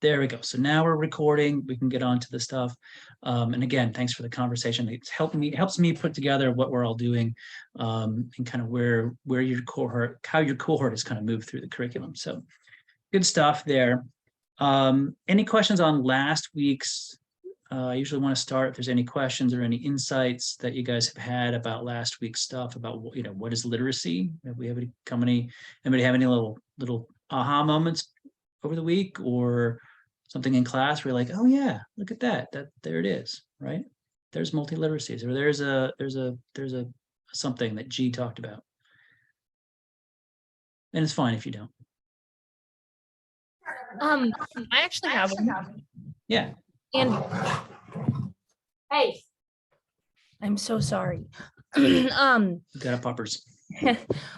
There we go. So now we're recording. We can get on to the stuff. And again, thanks for the conversation. It's helps me put together what we're all doing, and kind of where your cohort, how your cohort has kind of moved through the curriculum. So good stuff there. Any questions on last week's? I usually want to start if there's any questions or any insights that you guys have had about last week's stuff about, what is literacy? Have we have anybody have any little aha moments over the week, or something in class where you're like, oh yeah, look at that, there it is, right? There's multiliteracies, or there's a something that G talked about. And it's fine if you don't. I actually have one. Yeah. And hey, I'm so sorry. Got a poppers.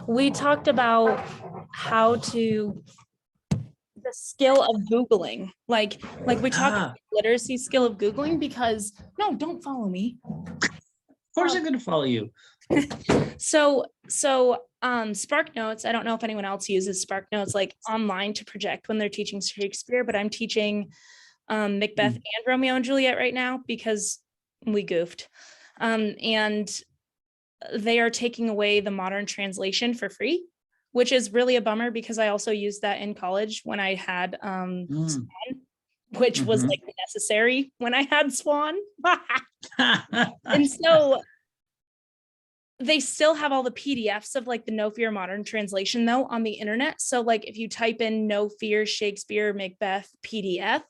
We talked about how to the skill of Googling, like we talked about the literacy skill of Googling, because no, don't follow me. Of course I'm going to follow you. So SparkNotes, I don't know if anyone else uses SparkNotes like online to project when they're teaching Shakespeare, but I'm teaching Macbeth and Romeo and Juliet right now because we goofed. And they are taking away the modern translation for free, which is really a bummer because I also used that in college when I had Swan, which was like necessary when I had Swan. And so they still have all the PDFs of like the No Fear modern translation though on the internet. So like if you type in No Fear Shakespeare Macbeth PDF,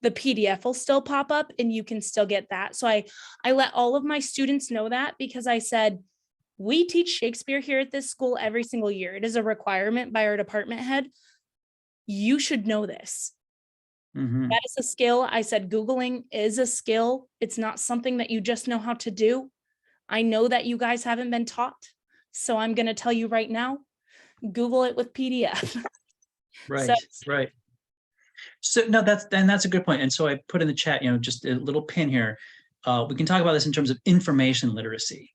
the PDF will still pop up and you can still get that. So I let all of my students know that, because I said, we teach Shakespeare here at this school every single year. It is a requirement by our department head. You should know this. That is a skill. I said, Googling is a skill. It's not something that you just know how to do. I know that you guys haven't been taught. So I'm going to tell you right now, Google it with PDF. Right, right. So no, that's a good point. And so I put in the chat, just a little pin here. We can talk about this in terms of information literacy.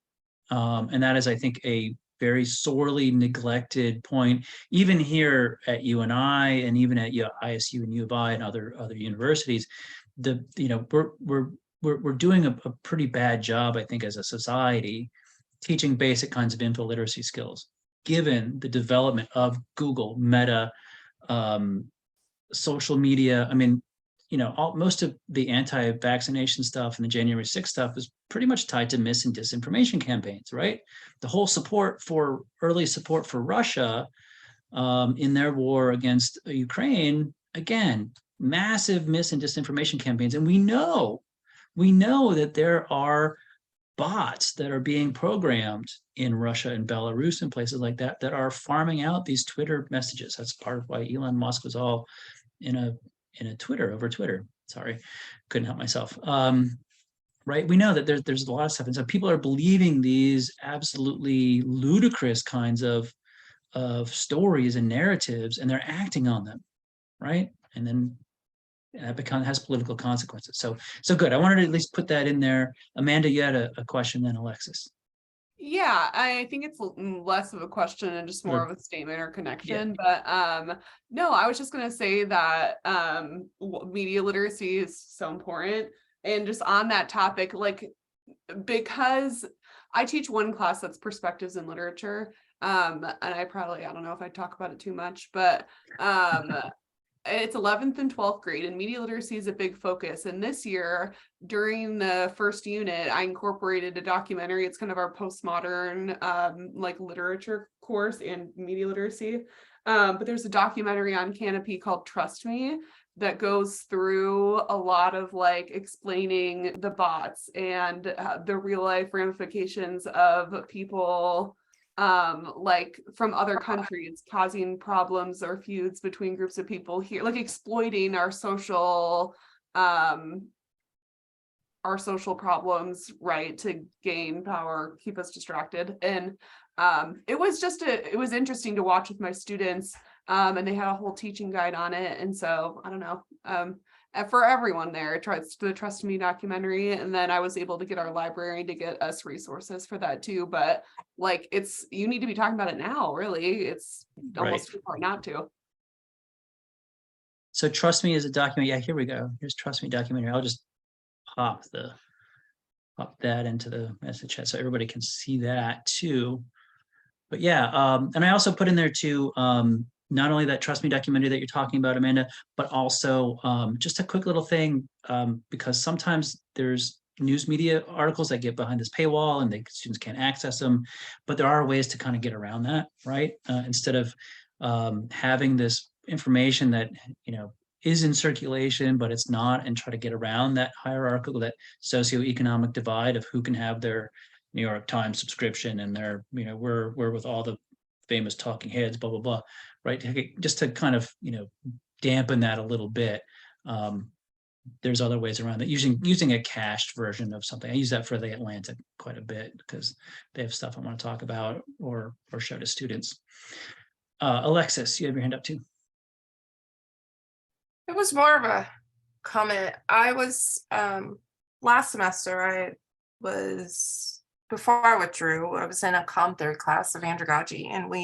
And that is, I think, a very sorely neglected point, even here at UNI and even at ISU and U of I and other universities. We're doing a pretty bad job, I think, as a society, teaching basic kinds of info literacy skills, given the development of Google, Meta, social media. I mean, most of the anti-vaccination stuff and the January 6th stuff is pretty much tied to mis and disinformation campaigns, right? The whole early support for Russia in their war against Ukraine, again, massive mis and disinformation campaigns. And we know that there are bots that are being programmed in Russia and Belarus and places like that are farming out these Twitter messages. That's part of why Elon Musk was all in a Twitter over Twitter. Sorry, couldn't help myself. Right, we know that there's a lot of stuff, and so people are believing these absolutely ludicrous kinds of stories and narratives, and they're acting on them, right? And then that has political consequences. So good. I wanted to at least put that in there. Amanda, you had a question, then Alexis. Yeah, I think it's less of a question and just more of a statement or connection. Yeah. But no, I was just going to say that media literacy is so important. And just on that topic, like, because I teach one class that's perspectives in literature, and I don't know if I talk about it too much, but it's 11th and 12th grade, and media literacy is a big focus. And this year, during the first unit, I incorporated a documentary. It's kind of our postmodern like literature course and media literacy. But there's a documentary on Canopy called Trust Me that goes through a lot of like explaining the bots and the real life ramifications of people like from other countries causing problems or feuds between groups of people here, like exploiting our social problems, right, to gain power, keep us distracted. And it was interesting to watch with my students, and they had a whole teaching guide on it. And so I don't know, for everyone there, the Trust Me documentary, and then I was able to get our librarian to get us resources for that too. But like, you need to be talking about it now, really. It's almost too far not to. So Trust Me is a document. Yeah, here we go. Here's Trust Me documentary. I'll just pop that into the message chat so everybody can see that too. But yeah, and I also put in there too, not only that Trust Me documentary that you're talking about, Amanda, but also just a quick little thing, because sometimes there's news media articles that get behind this paywall and students can't access them, but there are ways to kind of get around that, right? Instead of having this information that, is in circulation, but it's not, and try to get around that hierarchical, that socioeconomic divide of who can have their New York Times subscription and their, we're with all the famous talking heads, blah, blah, blah, right? Just to kind of, dampen that a little bit. There's other ways around that, using a cached version of something. I use that for the Atlantic quite a bit because they have stuff I want to talk about or show to students. Alexis, you have your hand up too. It was more of a comment. I was last semester, before I withdrew, I was in a Comm Third class of andragogy, and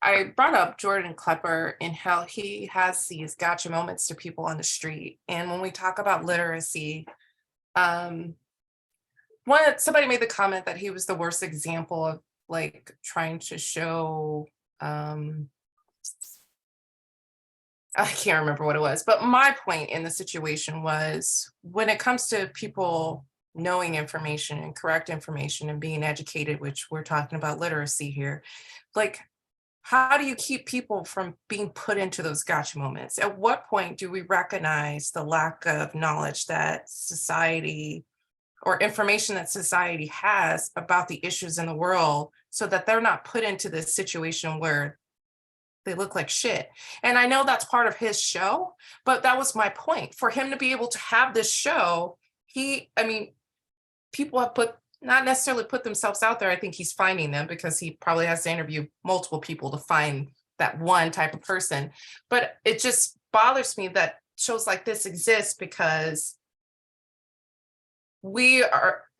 I brought up Jordan Klepper and how he has these gotcha moments to people on the street. And when we talk about literacy, somebody made the comment that he was the worst example of like trying to show, I can't remember what it was, but my point in the situation was when it comes to people knowing information and correct information and being educated, which we're talking about literacy here, like, how do you keep people from being put into those gotcha moments? At what point do we recognize the lack of knowledge that society or information that society has about the issues in the world so that they're not put into this situation where they look like shit? And I know that's part of his show, but that was my point. For him to be able to have this show, people have not necessarily put themselves out there. I think he's finding them because he probably has to interview multiple people to find that one type of person. But it just bothers me that shows like this exist because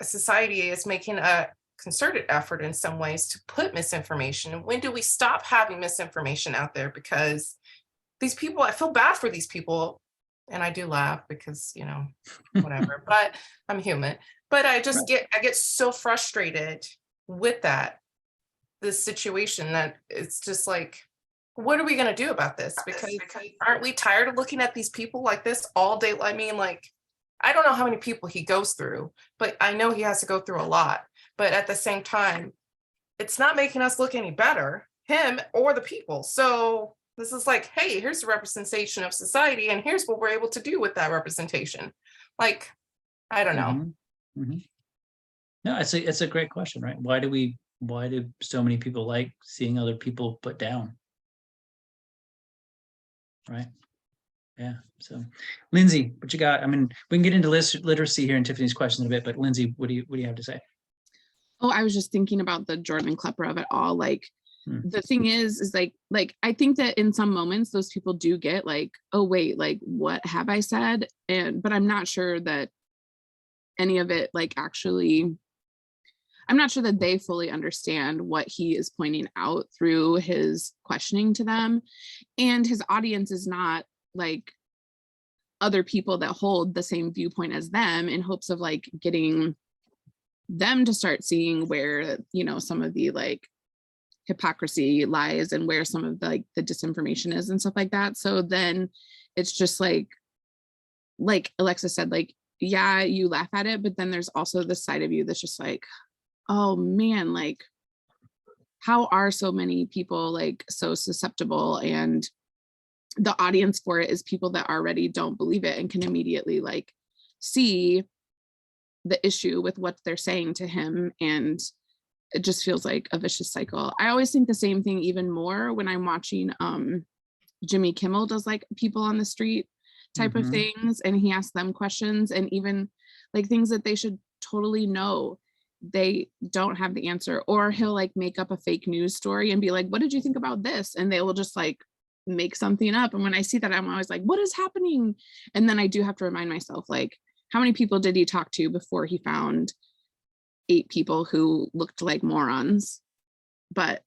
society is making a concerted effort in some ways to put misinformation. And when do we stop having misinformation out there? Because these people, I feel bad for these people. And I do laugh because, whatever, but I'm human. But I just get so frustrated with this situation that it's just like, what are we going to do about this? Because aren't we tired of looking at these people like this all day? I mean, like, I don't know how many people he goes through, but I know he has to go through a lot. But at the same time, it's not making us look any better, him or the people. So this is like, hey, here's the representation of society, and here's what we're able to do with that representation. Like, I don't know. Mm-hmm. No, it's a great question, right? Why do so many people like seeing other people put down? Right. Yeah. So Lindsay, what you got? I mean, we can get into literacy here in Tiffany's questions in a bit, but Lindsay, what do you have to say? Oh, I was just thinking about the Jordan Klepper of it all. Like, the thing is like, I think that in some moments those people do get like, oh wait, like what have I said? But I'm not sure that any of it, like, actually, I'm not sure that they fully understand what he is pointing out through his questioning to them. And his audience is not like other people that hold the same viewpoint as them in hopes of like getting them to start seeing where, some of the like hypocrisy lies and where some of the disinformation is and stuff like that. So then it's just like Alexis said, like, yeah, you laugh at it, but then there's also the side of you that's just like, oh man, like, how are so many people like so susceptible? And the audience for it is people that already don't believe it and can immediately like see the issue with what they're saying to him. And it just feels like a vicious cycle. I always think the same thing even more when I'm watching Jimmy Kimmel does like people on the street type of things, and he asks them questions, and even like things that they should totally know, they don't have the answer. Or he'll like make up a fake news story and be like, what did you think about this? And they will just like make something up. And when I see that, I'm always like, what is happening? And then I do have to remind myself, like, how many people did he talk to before he found 8 people who looked like morons? But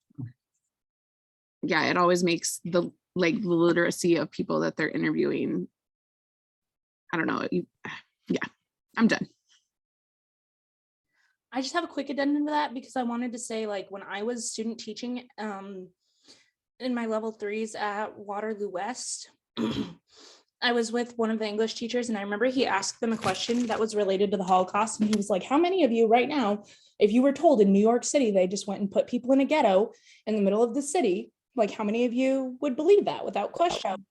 yeah, it always makes the like the literacy of people that they're interviewing. I don't know. Yeah, I'm done. I just have a quick addendum to that because I wanted to say, like, when I was student teaching in my level 3s at Waterloo West, I was with one of the English teachers, and I remember he asked them a question that was related to the Holocaust. And he was like, how many of you right now, if you were told in New York City, they just went and put people in a ghetto in the middle of the city, like, how many of you would believe that without question?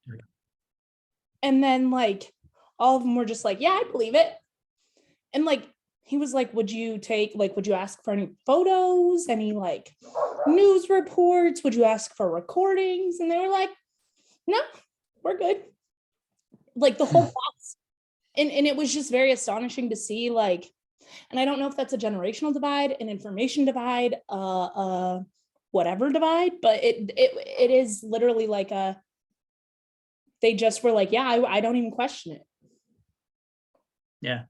And then, like, all of them were just like, yeah, I believe it. And like, he was like, would you ask for any photos, any like news reports? Would you ask for recordings? And they were like, no, we're good. Like the whole class. And it was just very astonishing to see, like, and I don't know if that's a generational divide, an information divide, whatever divide, but it is literally like they just were like, yeah, I don't even question it. Yeah.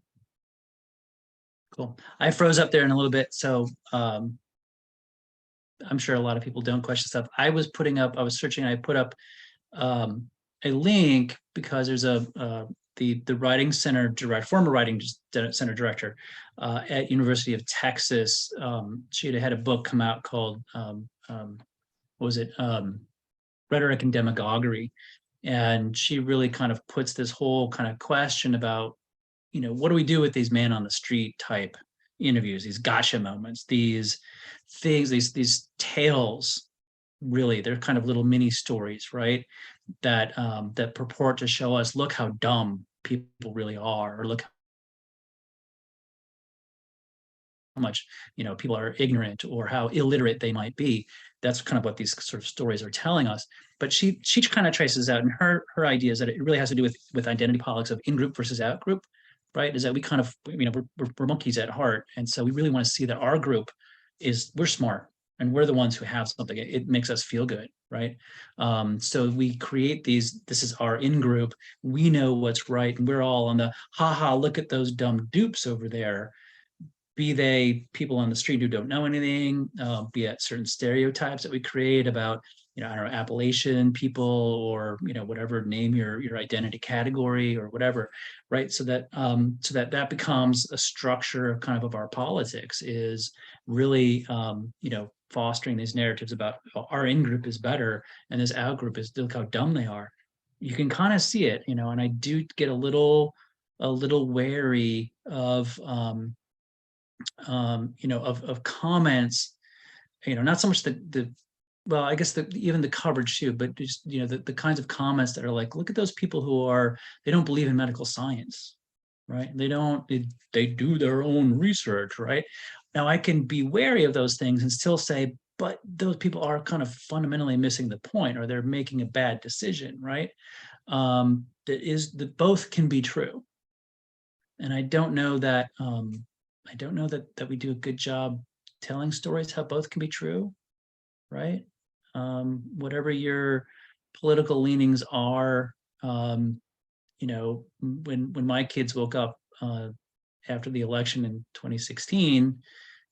Cool. I froze up there in a little bit, so I'm sure a lot of people don't question stuff. I was searching, I put up a link because there's the writing center director, former writing center director at University of Texas. She had a book come out called Rhetoric and Demagoguery, and she really kind of puts this whole kind of question about, what do we do with these man on the street type interviews, these gotcha moments, these things, these tales. Really, they're kind of little mini stories, right? That purport to show us, look how dumb people really are, or look how much people are ignorant, or how illiterate they might be. That's kind of what these sort of stories are telling us. But she kind of traces out, and her idea is that it really has to do with identity politics of in-group versus out-group, right? Is that we kind of, we're monkeys at heart, and so we really want to see that our group we're smart, and we're the ones who have something. It makes us feel good, right? So we create this is our in-group. We know what's right, and we're all on the look at those dumb dupes over there. Be they people on the street who don't know anything, be it certain stereotypes that we create about, I don't know, Appalachian people, or whatever, name your identity category or whatever, right? So that becomes a structure kind of our politics, is really fostering these narratives about our in-group is better and this out-group is, look how dumb they are. You can kind of see it, and I do get a little wary of of comments, not so much well, I guess even the coverage too, but just, the kinds of comments that are like, look at those people they don't believe in medical science, right? They do their own research, right? Now I can be wary of those things and still say, but those people are kind of fundamentally missing the point, or they're making a bad decision, right? That both can be true. And I don't know that we do a good job telling stories how both can be true, right? Whatever your political leanings are, when my kids woke up after the election in 2016,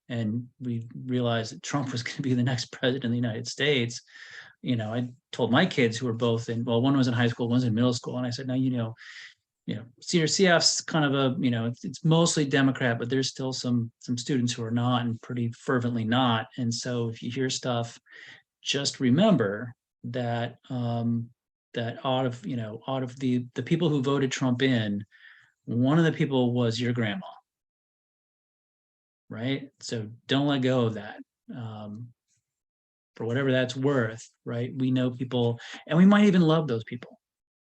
and we realized that Trump was going to be the next president of the United States, I told my kids, who were both one was in high school, one was in middle school, and I said, now, CF's kind of it's mostly Democrat, but there's still some students who are not, and pretty fervently not. And so if you hear stuff, just remember that that out of the people who voted Trump in, one of the people was your grandma, right? So don't let go of that, for whatever that's worth, right? We know people, and we might even love those people,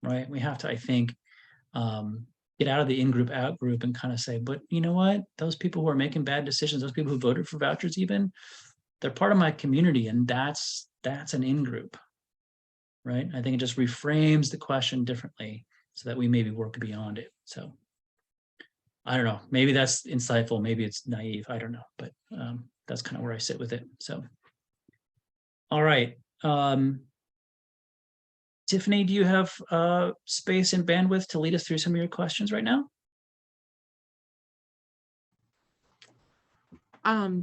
right? We have to, I think, get out of the in-group, out-group, and kind of say, but you know what? Those people who are making bad decisions, those people who voted for vouchers even, they're part of my community, and that's an in-group, right? I think it just reframes the question differently so that we maybe work beyond it. So I don't know, maybe that's insightful, maybe it's naive, I don't know, but that's kind of where I sit with it. So, all right. Tiffany, do you have space and bandwidth to lead us through some of your questions right now?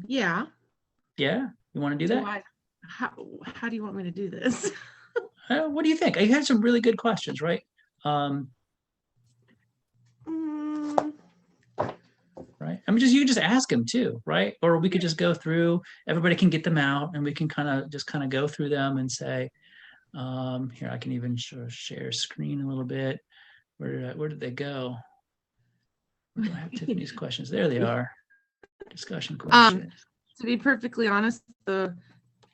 Yeah. Yeah, you want to do that? How do you want me to do this? What do you think? You had some really good questions, right? Right. I mean, you just ask them too, right? Or we could just go through, everybody can get them out and we can kind of go through them and say, here, I can even share screen a little bit. Where did they go? Where do I have Tiffany's questions? There they are. Discussion questions. To be perfectly honest,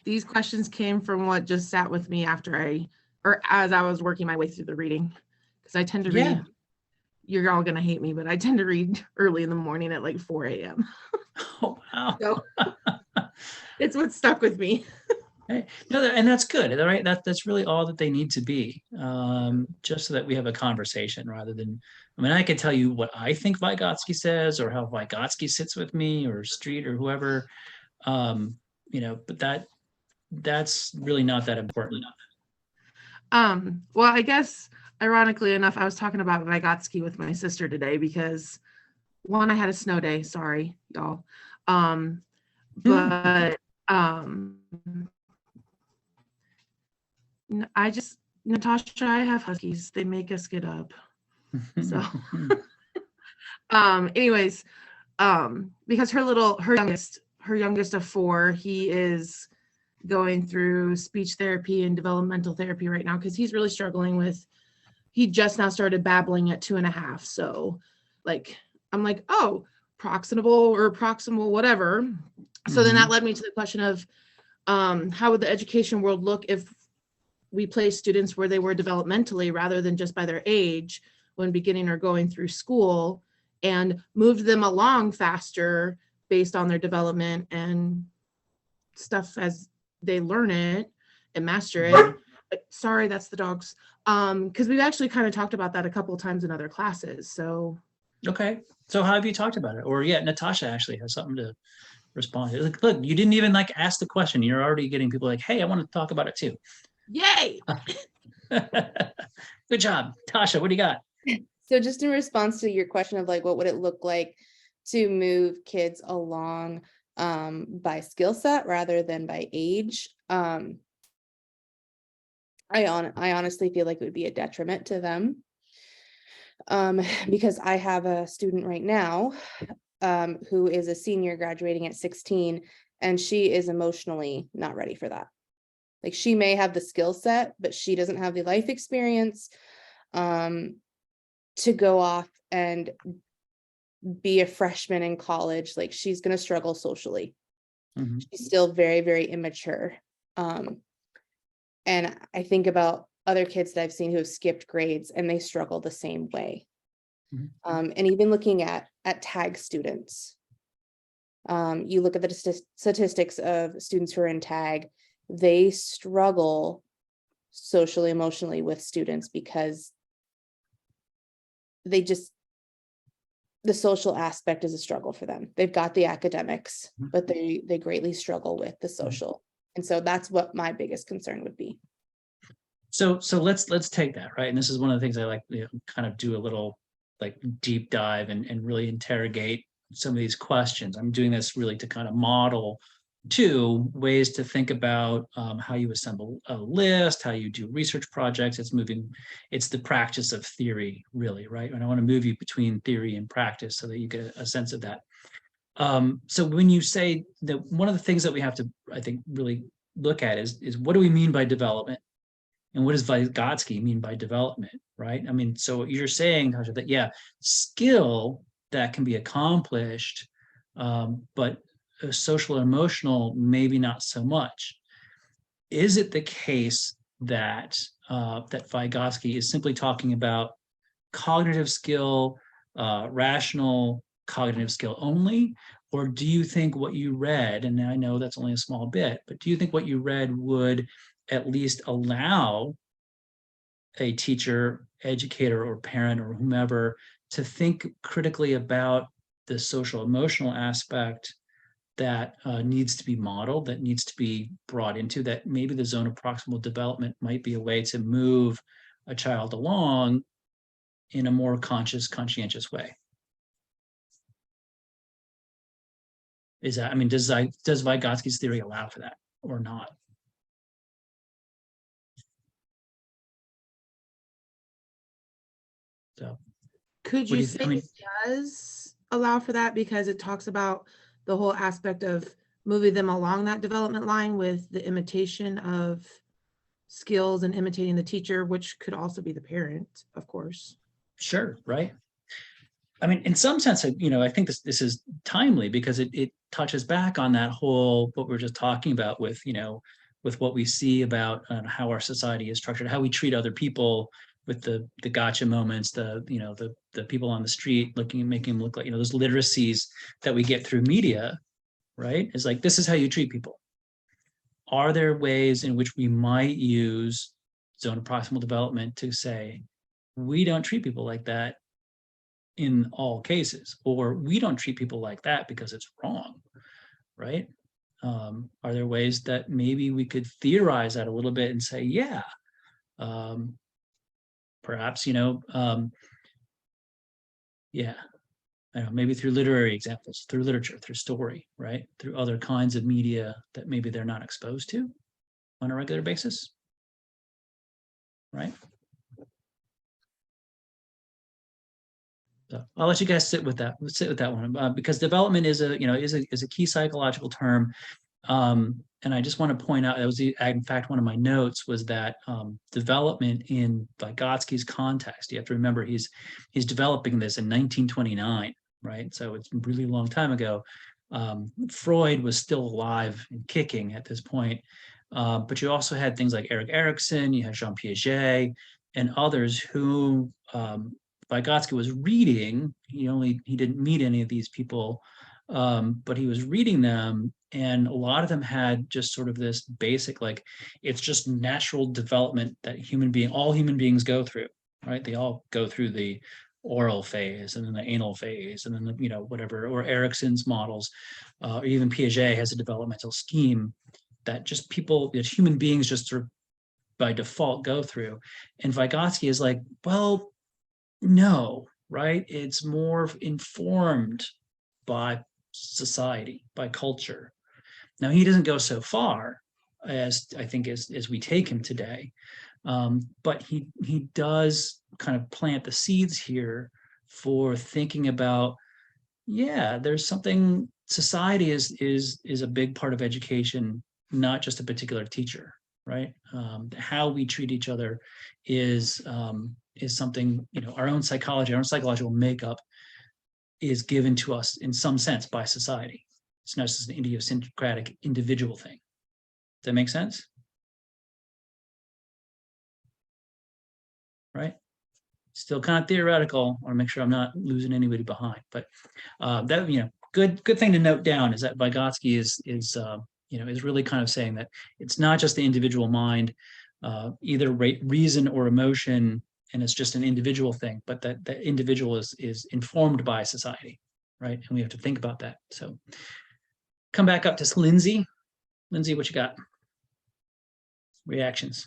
these questions came from what just sat with me as I was working my way through the reading, because I tend to read. You're all gonna hate me, but I tend to read early in the morning at like 4 a.m. Oh, wow. So it's what stuck with me. Hey, no, and that's good, right? That's really all that they need to be, just so that we have a conversation rather than, I mean, I could tell you what I think Vygotsky says or how Vygotsky sits with me or Street or whoever, but that's really not that important. Well, I guess ironically enough, I was talking about Vygotsky with my sister today because one, I had a snow day, sorry, y'all. But Natasha, I have huskies. They make us get up. So anyways, because her youngest of 4, he is going through speech therapy and developmental therapy right now because he's really struggling with, he just now started babbling at 2.5. So I'm like, oh, proximal, whatever. So then that led me to the question of how would the education world look if we place students where they were developmentally rather than just by their age when beginning or going through school, and moved them along faster based on their development and stuff as they learn it and master it. Sorry, that's the dogs. Because we've actually kind of talked about that a couple of times in other classes. So okay, so how have you talked about it? Or Natasha actually has something to respond to. Look, you didn't even ask the question. You're already getting people like, hey, I want to talk about it too. Yay. Good job. Tasha, what do you got? So just in response to your question of what would it look like to move kids along by skill set rather than by age, I honestly feel like it would be a detriment to them, because I have a student right now who is a senior graduating at 16, and she is emotionally not ready for that. She may have the skill set, but she doesn't have the life experience to go off and be a freshman in college. She's going to struggle socially. She's still very, very immature. And I think about other kids that I've seen who have skipped grades and they struggle the same way. And even looking at tag students, you look at the statistics of students who are in tag, they struggle socially, emotionally with students because the social aspect is a struggle for them. They've got the academics, but they greatly struggle with the social. And so that's what my biggest concern would be. So let's take that, right? And this is one of the things I like to kind of do a little deep dive and really interrogate some of these questions. I'm doing this really to kind of model 2 ways to think about how you assemble a list, how you do research projects. It's the practice of theory, really, right? And I want to move you between theory and practice so that you get a sense of that. So when you say that, one of the things that we have to, I think, really look at is what do we mean by development? And what does Vygotsky mean by development, right? I mean, so you're saying, Tasha, that skill that can be accomplished, but social and emotional, maybe not so much. Is it the case that that Vygotsky is simply talking about cognitive skill, rational cognitive skill only? Or do you think what you read, and I know that's only a small bit, but do you think what you read would at least allow a teacher, educator, or parent, or whomever to think critically about the social emotional aspect that needs to be modeled, that needs to be brought into, that maybe the zone of proximal development might be a way to move a child along in a more conscientious way? Is that, I mean, does Vygotsky's theory allow for that or not? So Could what do you you say I mean, it does allow for that because it talks about the whole aspect of moving them along that development line with the imitation of skills and imitating the teacher, which could also be the parent, of course. sure, right? I mean, in some sense, I think this is timely because it touches back on that whole, what we're just talking about with, with what we see about how our society is structured, how we treat other people with the gotcha moments, the people on the street making them look like, those literacies that we get through media, right? It's like, this is how you treat people. Are there ways in which we might use zone of proximal development to say, we don't treat people like that in all cases, or we don't treat people like that because it's wrong, right? Are there ways that maybe we could theorize that a little bit and say, yeah, perhaps, yeah, I don't know, maybe through literary examples, through literature, through story, right? Through other kinds of media that maybe they're not exposed to on a regular basis, right? So I'll let you guys sit with that one because development is a key psychological term. And I just want to point out, in fact, one of my notes was that development in Vygotsky's context, you have to remember he's developing this in 1929, right? So it's a really long time ago. Freud was still alive and kicking at this point. But you also had things like Erik Erikson, you had Jean Piaget, and others who Vygotsky was reading. He didn't meet any of these people, but he was reading them, and a lot of them had just sort of this basic, it's just natural development that all human beings go through, right? They all go through the oral phase and then the anal phase and then whatever, or Erikson's models, or even Piaget has a developmental scheme that human beings just sort of by default go through. And Vygotsky is like, well, no, right? It's more informed by society, by culture. Now, he doesn't go so far as I think as we take him today, but he does kind of plant the seeds here for thinking about, yeah, there's something. Society is a big part of education, not just a particular teacher, right? How we treat each other is something, our own psychology, our own psychological makeup is given to us in some sense by society. It's not just an idiosyncratic individual thing. Does that make sense? Right? Still kind of theoretical. I want to make sure I'm not losing anybody behind. But that, good thing to note down is that Vygotsky is really kind of saying that it's not just the individual mind, either reason or emotion, and it's just an individual thing, but that the individual is informed by society, right? And we have to think about that. So come back up to Lindsay. Lindsay, what you got? Reactions.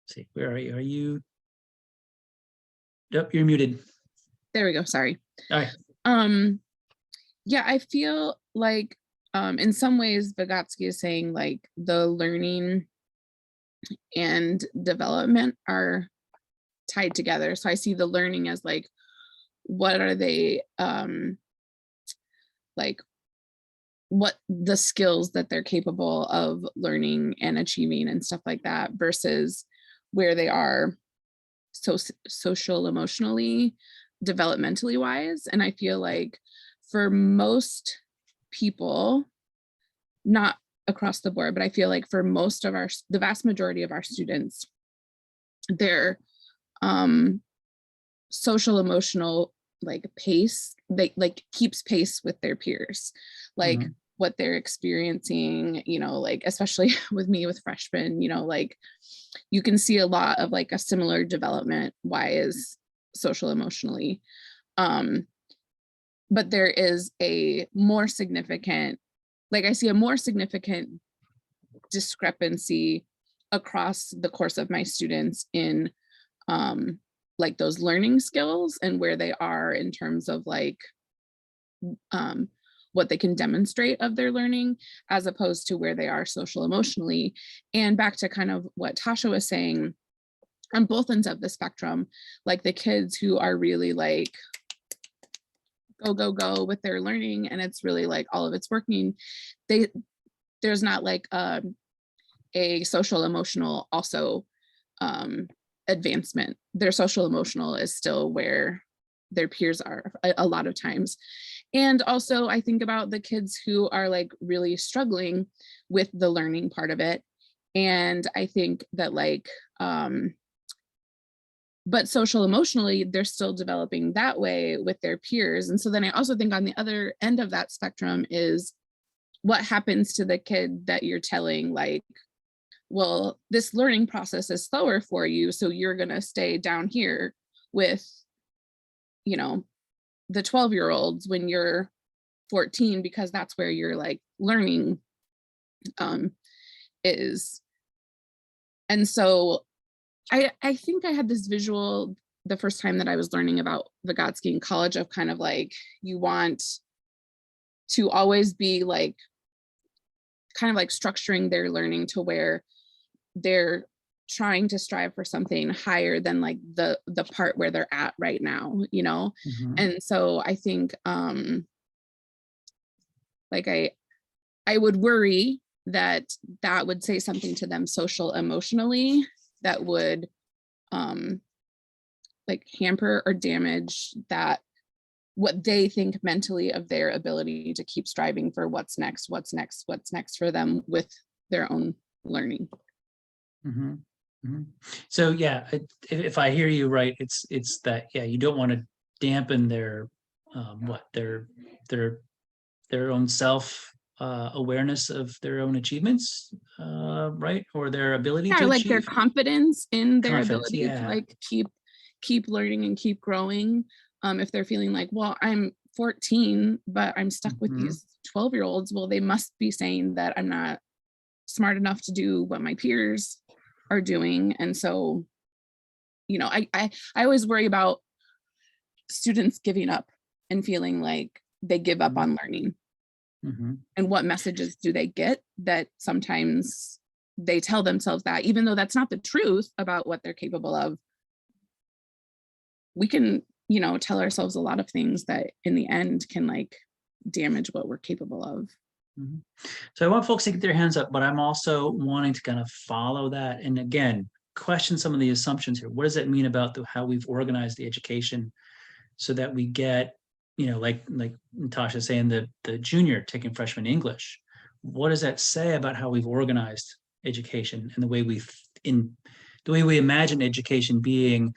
Let's see, where are you? Are you? Yep, you're muted. There we go. Sorry. All right. Yeah, I feel like in some ways Vygotsky is saying the learning and development are tied together. So I see the learning as what are they what the skills that they're capable of learning and achieving and stuff like that versus where they are social, emotionally, developmentally wise. And I feel like for most people, not across the board, but I feel like for the vast majority of our students, their social, emotional pace, they keeps pace with their peers, what they're experiencing, especially with me with freshmen, you can see a lot of a similar development wise, social, emotionally. But there is a more significant, I see a more significant discrepancy across the course of my students in those learning skills and where they are in terms of what they can demonstrate of their learning, as opposed to where they are social emotionally. And back to kind of what Tasha was saying, on both ends of the spectrum, like the kids who are really like go with their learning and it's really like all of it's working, there's not like a social emotional also advancement. Their social emotional is still where their peers are a lot of times. And also I think about the kids who are like really struggling with the learning part of it. And I think that like, but social emotionally, they're still developing that way with their peers. And so then I also think on the other end of that spectrum is what happens to the kid that you're telling like, well, this learning process is slower for you, so you're going to stay down here with, you know, the 12-year-olds when you're 14, because that's where your like learning is. And so I think I had this visual the first time that I was learning about Vygotsky in college of kind of like, you want to always be like, kind of like structuring their learning to where they're trying to strive for something higher than like the part where they're at right now, you know? And so I think like I would worry that would say something to them social emotionally that would like hamper or damage that what they think mentally of their ability to keep striving for what's next for them with their own learning. So yeah, if I hear you right, it's that, yeah, you don't want to dampen their their own self awareness of their own achievements, right, or their ability to like achieve. Their confidence in their Confidence, ability to like keep learning and keep growing. If they're feeling like, well, I'm 14 but I'm stuck with these 12-year-olds, well, they must be saying that I'm not smart enough to do what my peers are doing. And so, you know, I always worry about students giving up and feeling like they give up on learning. And what messages do they get that sometimes they tell themselves that, even though that's not the truth about what they're capable of. We can, you know, tell ourselves a lot of things that in the end can like damage what we're capable of. So I want folks to get their hands up, but I'm also wanting to kind of follow that. And again, question some of the assumptions here. What does that mean about how we've organized the education so that we get, you know, like Natasha saying, the junior taking freshman English. What does that say about how we've organized education and the way we imagine education being?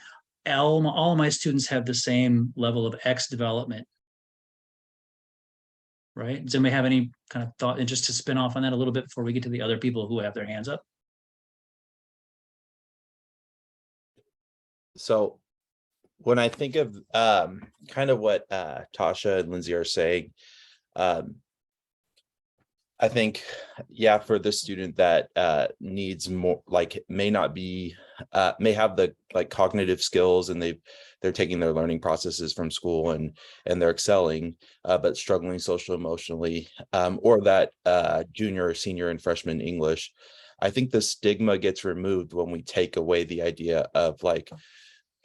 All my students have the same level of X development. Right? Does anybody have any kind of thought, and just to spin off on that a little bit before we get to the other people who have their hands up? So when I think of kind of what Tasha and Lindsay are saying, I think, yeah, for the student that needs more, like may have the like cognitive skills and they're taking their learning processes from school and they're excelling, but struggling social emotionally, or that junior, senior, and freshman English. I think the stigma gets removed when we take away the idea of like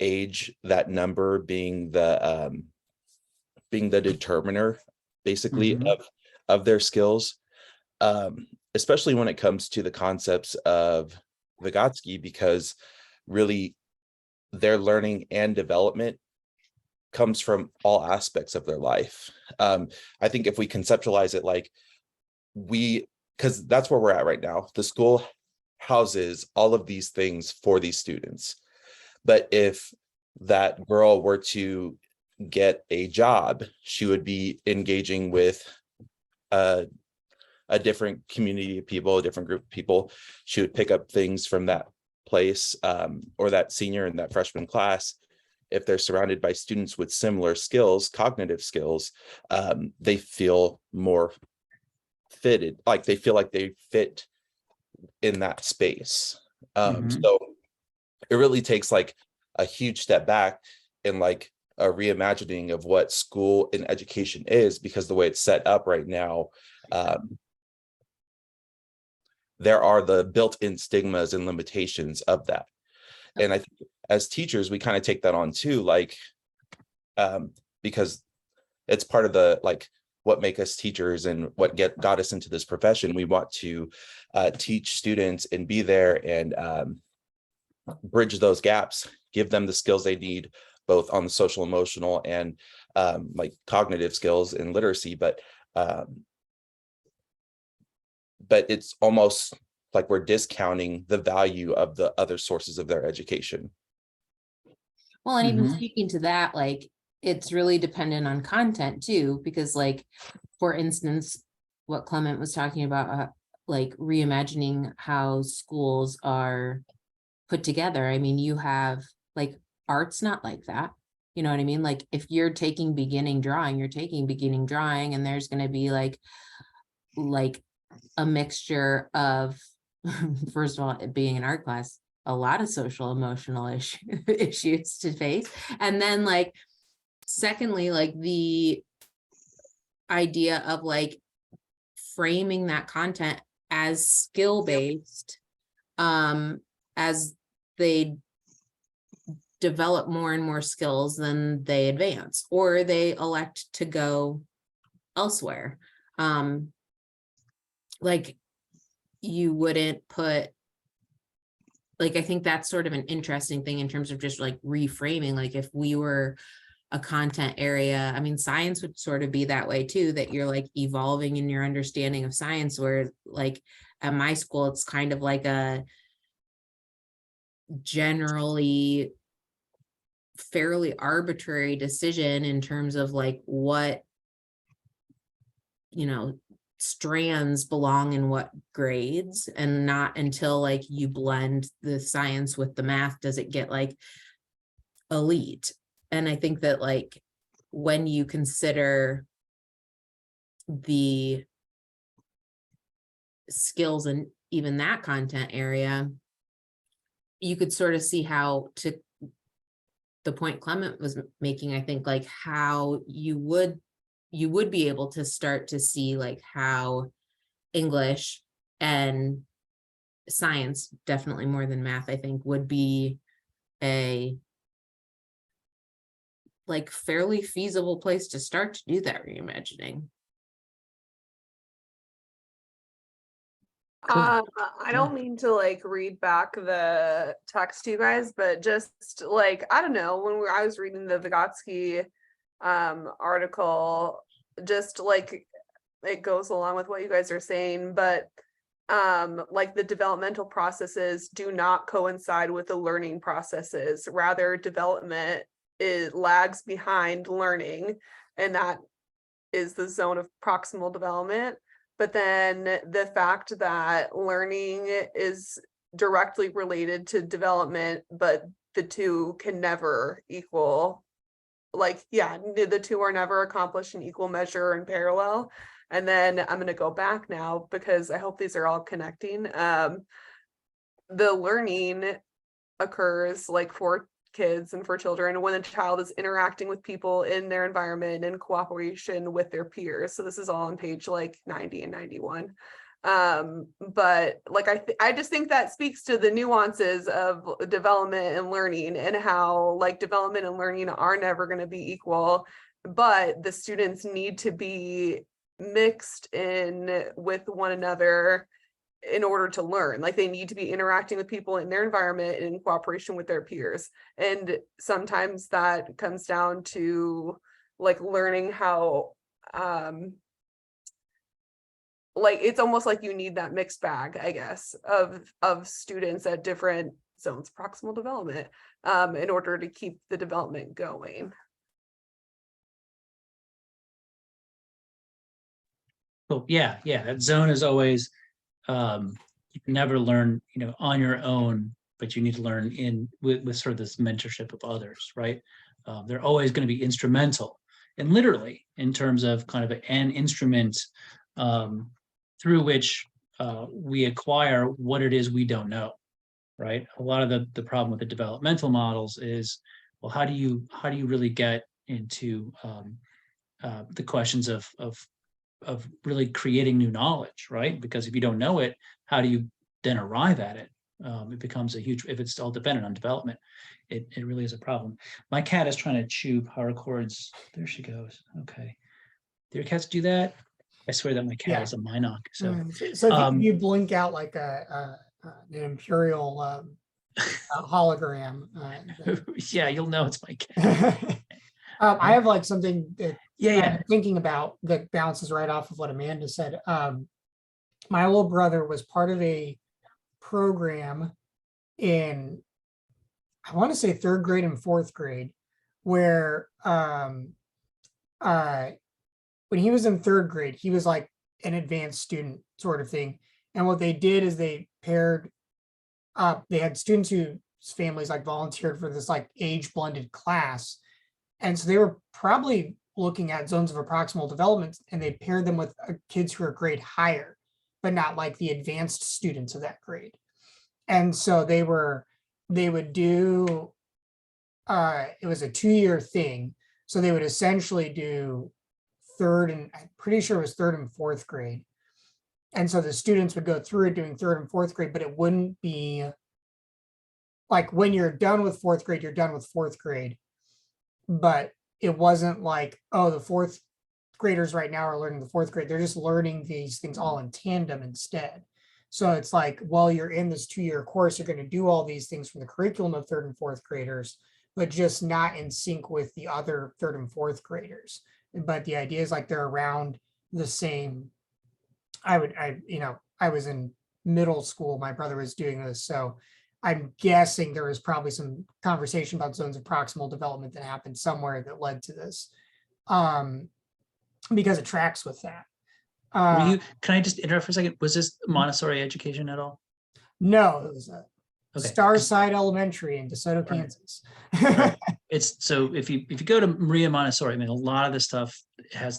age, that number being the determiner basically of their skills. Especially when it comes to the concepts of Vygotsky, because really their learning and development comes from all aspects of their life. I think if we conceptualize it like because that's where we're at right now, the school houses all of these things for these students. But if that girl were to get a job, she would be engaging with a different community of people, a different group of people. She would pick up things from that place, or that senior and that freshman class. If they're surrounded by students with similar skills, cognitive skills, they feel more fitted, like they feel like they fit in that space. So it really takes like a huge step back in like a reimagining of what school and education is, because the way it's set up right now, there are the built-in stigmas and limitations of that. and I think as teachers, we kind of take that on too, like, because it's part of the, like, what make us teachers and what got us into this profession. We want to teach students and be there and bridge those gaps, give them the skills they need, both on the social, emotional, and like cognitive skills and literacy. But it's almost like we're discounting the value of the other sources of their education. Well, and even speaking to that, like, it's really dependent on content too, because, like, for instance, what Clement was talking about, like reimagining how schools are put together. I mean, you have, like, art's not like that. You know what I mean? Like, if you're taking beginning drawing, you're taking beginning drawing, and there's going to be like a mixture of, first of all, it being an art class, a lot of social emotional issues to face. And then, like, secondly, like the idea of like framing that content as skill-based, as they develop more and more skills, then they advance or they elect to go elsewhere. Like, you wouldn't put, like, I think that's sort of an interesting thing in terms of just like reframing. Like, if we were a content area, I mean, science would sort of be that way too, that you're like evolving in your understanding of science, where like at my school, it's kind of like a generally fairly arbitrary decision in terms of like what, you know, strands belong in what grades, and not until like you blend the science with the math does it get like elite. And I think that, like, when you consider the skills in even that content area, you could sort of see how, to the point Clement was making, I think, like how you would be able to start to see like how English and science, definitely more than math, I think, would be a like fairly feasible place to start to do that reimagining. I don't mean to like read back the text to you guys, but just like, I don't know, when I was reading the Vygotsky article, just like it goes along with what you guys are saying, but like the developmental processes do not coincide with the learning processes. Rather, development lags behind learning, and that is the zone of proximal development. But then the fact that learning is directly related to development, but the two can never equal, like, yeah, the two are never accomplished in equal measure and parallel. And then I'm going to go back now because I hope these are all connecting. The learning occurs like for kids and for children when a child is interacting with people in their environment in cooperation with their peers. So this is all on page like 90 and 91. But like I just think that speaks to the nuances of development and learning, and how like development and learning are never going to be equal, but the students need to be mixed in with one another in order to learn. Like, they need to be interacting with people in their environment in cooperation with their peers. And sometimes that comes down to like learning how like it's almost like you need that mixed bag, I guess, of students at different zones of proximal development in order to keep the development going. Well, yeah, that zone is always, you can never learn, on your own, but you need to learn with sort of this mentorship of others, right? They're always going to be instrumental, and literally in terms of kind of an instrument through which we acquire what it is we don't know, right? A lot of the problem with the developmental models is, well, how do you really get into the questions of really creating new knowledge, right? Because if you don't know it, how do you then arrive at it, It becomes a huge, if it's all dependent on development, it really is a problem. My cat is trying to chew power cords. There she goes. Okay. Do your cats do that? I swear that my cat is a Minoc. So, so if you blink out like an imperial hologram. yeah, you'll know it's my cat. I have like something that Yeah. I'm thinking about that bounces right off of what Amanda said. My little brother was part of a program in, I want to say 3rd grade and 4th grade, where when he was in 3rd grade, he was like an advanced student sort of thing. And what they did is they paired up, they had students whose families like volunteered for this like age blended class. And so they were probably looking at zones of approximal development, and they paired them with kids who are a grade higher, but not like the advanced students of that grade. And so they would do, it was a 2-year thing. So they would essentially do 3rd and I'm pretty sure it was 3rd and 4th grade. And so the students would go through it doing 3rd and 4th grade, but it wouldn't be like when you're done with 4th grade, you're done with 4th grade. But it wasn't like, oh, the 4th graders right now are learning the 4th grade. They're just learning these things all in tandem instead. So it's like, well, you're in this 2-year course, you're going to do all these things from the curriculum of 3rd and 4th graders, but just not in sync with the other 3rd and 4th graders. But the idea is like they're around the same. I was in middle school, my brother was doing this. So I'm guessing there was probably some conversation about zones of proximal development that happened somewhere that led to this, because it tracks with that. Can I just interrupt for a second? Was this Montessori education at all? No, it was a Okay. Starside Elementary in DeSoto, Kansas. Right. It's so if you go to Maria Montessori, I mean, a lot of this stuff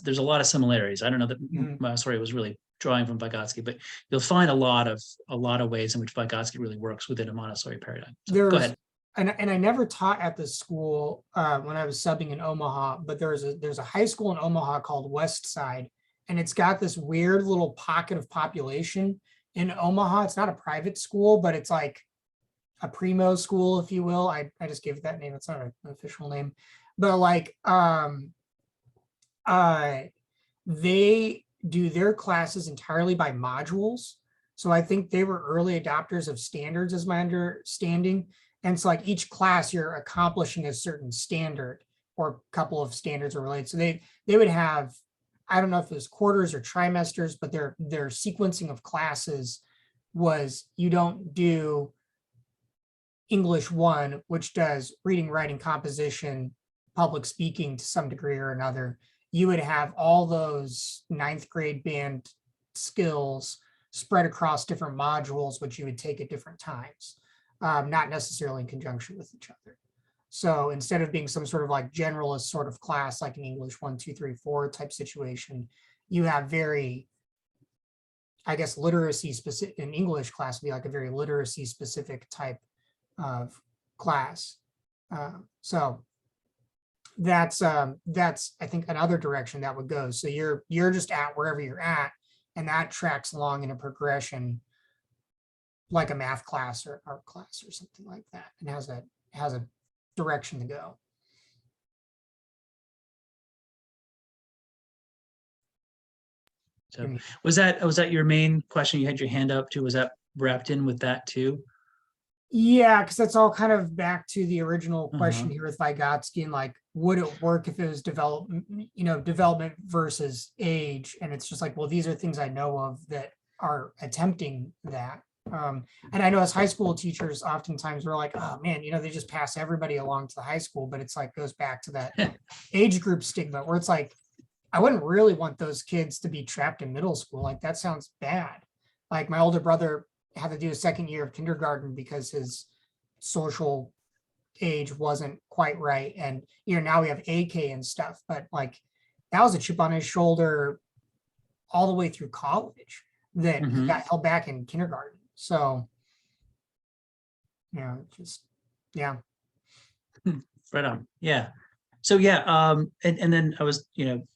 there's a lot of similarities. I don't know that Montessori was really drawing from Vygotsky, but you'll find a lot of ways in which Vygotsky really works within a Montessori paradigm. So go ahead. And I never taught at this school when I was subbing in Omaha, but there's a high school in Omaha called West Side, and it's got this weird little pocket of population in Omaha. It's not a private school, but it's like a primo school, if you will. I just gave it that name. It's not an official name, but like they do their classes entirely by modules. So I think they were early adopters of standards, as my understanding. And so like each class you're accomplishing a certain standard, or a couple of standards are related. So they would have, I don't know if it was quarters or trimesters, but their sequencing of classes was, you don't do English 1, which does reading, writing, composition, public speaking to some degree or another. You would have all those 9th grade band skills spread across different modules, which you would take at different times, not necessarily in conjunction with each other. So instead of being some sort of like generalist sort of class, like an English 1, 2, 3, 4 type situation, you have very, I guess, literacy specific. An English class would be like a very literacy specific type of class. So that's I think another direction that would go. So you're just at wherever you're at, and that tracks along in a progression like a math class or art class or something like that, and has a direction to go. So was that your main question? You had your hand up too. Was that wrapped in with that too? Yeah, because that's all kind of back to the original question here with Vygotsky, and like, would it work if it was development versus age? And it's just like, well, these are things I know of that are attempting that. And I know as high school teachers, oftentimes we're like, oh man, they just pass everybody along to the high school, but it's like goes back to that age group stigma where it's like, I wouldn't really want those kids to be trapped in middle school. Like that sounds bad. Like my older brother had to do a 2nd year of kindergarten because his social age wasn't quite right. And, now we have AK and stuff, but like that was a chip on his shoulder all the way through college that he got held back in kindergarten. So, yeah. Right on. Yeah. So yeah. And then I was,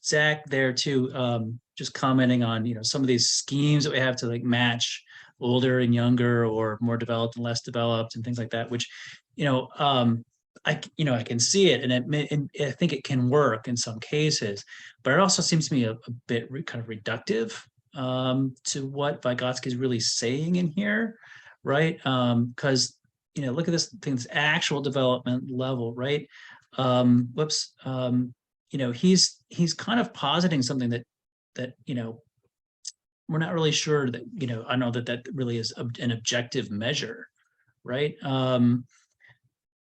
Zach there too, just commenting on, some of these schemes that we have to like match older and younger, or more developed and less developed, and things like that, which, I can see it, and I think it can work in some cases, but it also seems to me a bit kind of reductive to what Vygotsky is really saying in here, right? Because look at this thing, this actual development level, right? He's kind of positing something that we're not really sure that I know that really is an objective measure, right?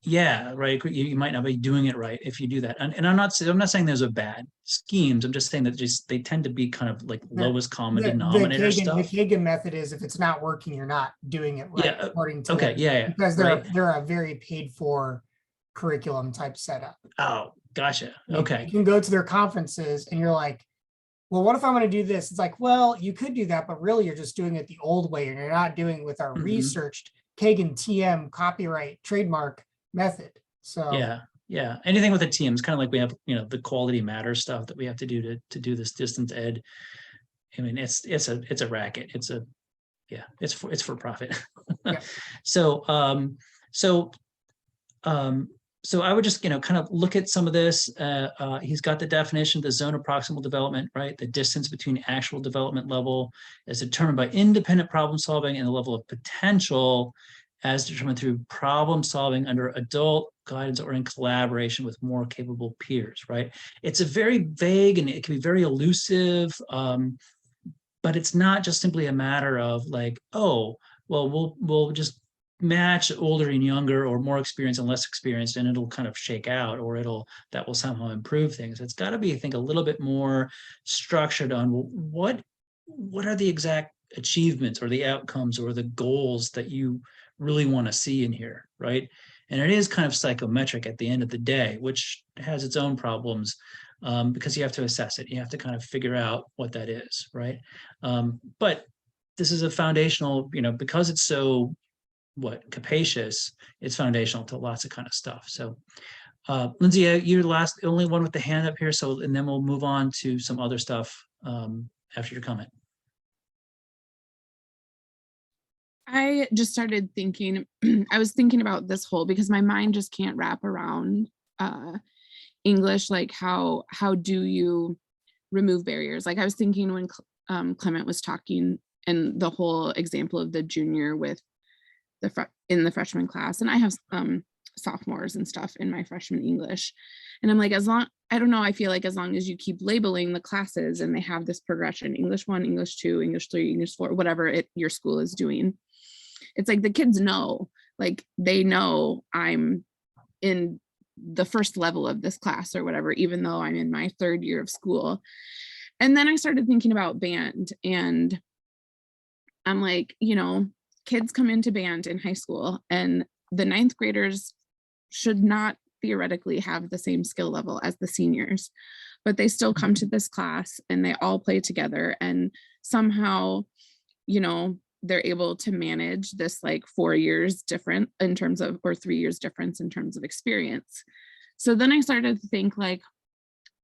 Yeah, right. You might not be doing it right if you do that. And I'm not saying those are bad schemes. I'm just saying that they tend to be kind of like lowest common denominator stuff. The Kagan method is, if it's not working, you're not doing it right, Yeah. according to Okay. them, Yeah. because right. they're a very paid for curriculum type setup. Oh, gotcha. Like, Okay. you can go to their conferences and you're like, well, what if I'm going to do this? It's like, well, you could do that, but really you're just doing it the old way, and you're not doing it with our researched Kagan TM copyright trademark method. So yeah, anything with a TM is kind of like we have the quality matter stuff that we have to do to do this distance ed. I mean, it's a racket. It's for profit. Yeah. So I would just kind of look at some of this. He's got the definition, the zone of proximal development, right? The distance between actual development level is determined by independent problem solving, and the level of potential as determined through problem solving under adult guidance or in collaboration with more capable peers, right? It's a very vague, and it can be very elusive, but it's not just simply a matter of like, oh, well, we'll just match older and younger, or more experienced and less experienced, and it'll kind of shake out, or that will somehow improve things. It's got to be, I think, a little bit more structured on what are the exact achievements or the outcomes or the goals that you really want to see in here, right? And it is kind of psychometric at the end of the day, which has its own problems, because you have to assess it. You have to kind of figure out what that is, right? But this is a foundational, because it's so capacious, it's foundational to lots of kind of stuff. So Lindsay, you're the only one with the hand up here, so, and then we'll move on to some other stuff after your comment. I just started thinking, I was thinking about this whole, because my mind just can't wrap around English, like how do you remove barriers? Like I was thinking when Clement was talking, and the whole example of the junior with in the freshman class, and I have sophomores and stuff in my freshman English, and I'm like, I don't know, I feel like as long as you keep labeling the classes and they have this progression, English 1, English 2, English 3, English 4, whatever your school is doing, it's like the kids know, like they know I'm in the first level of this class or whatever, even though I'm in my third year of school. And then I started thinking about band, and I'm like, kids come into band in high school, and the 9th graders should not theoretically have the same skill level as the seniors, but they still come to this class and they all play together, and somehow, they're able to manage this like 4 years different in terms of, or 3 years difference in terms of experience. So then I started to think, like,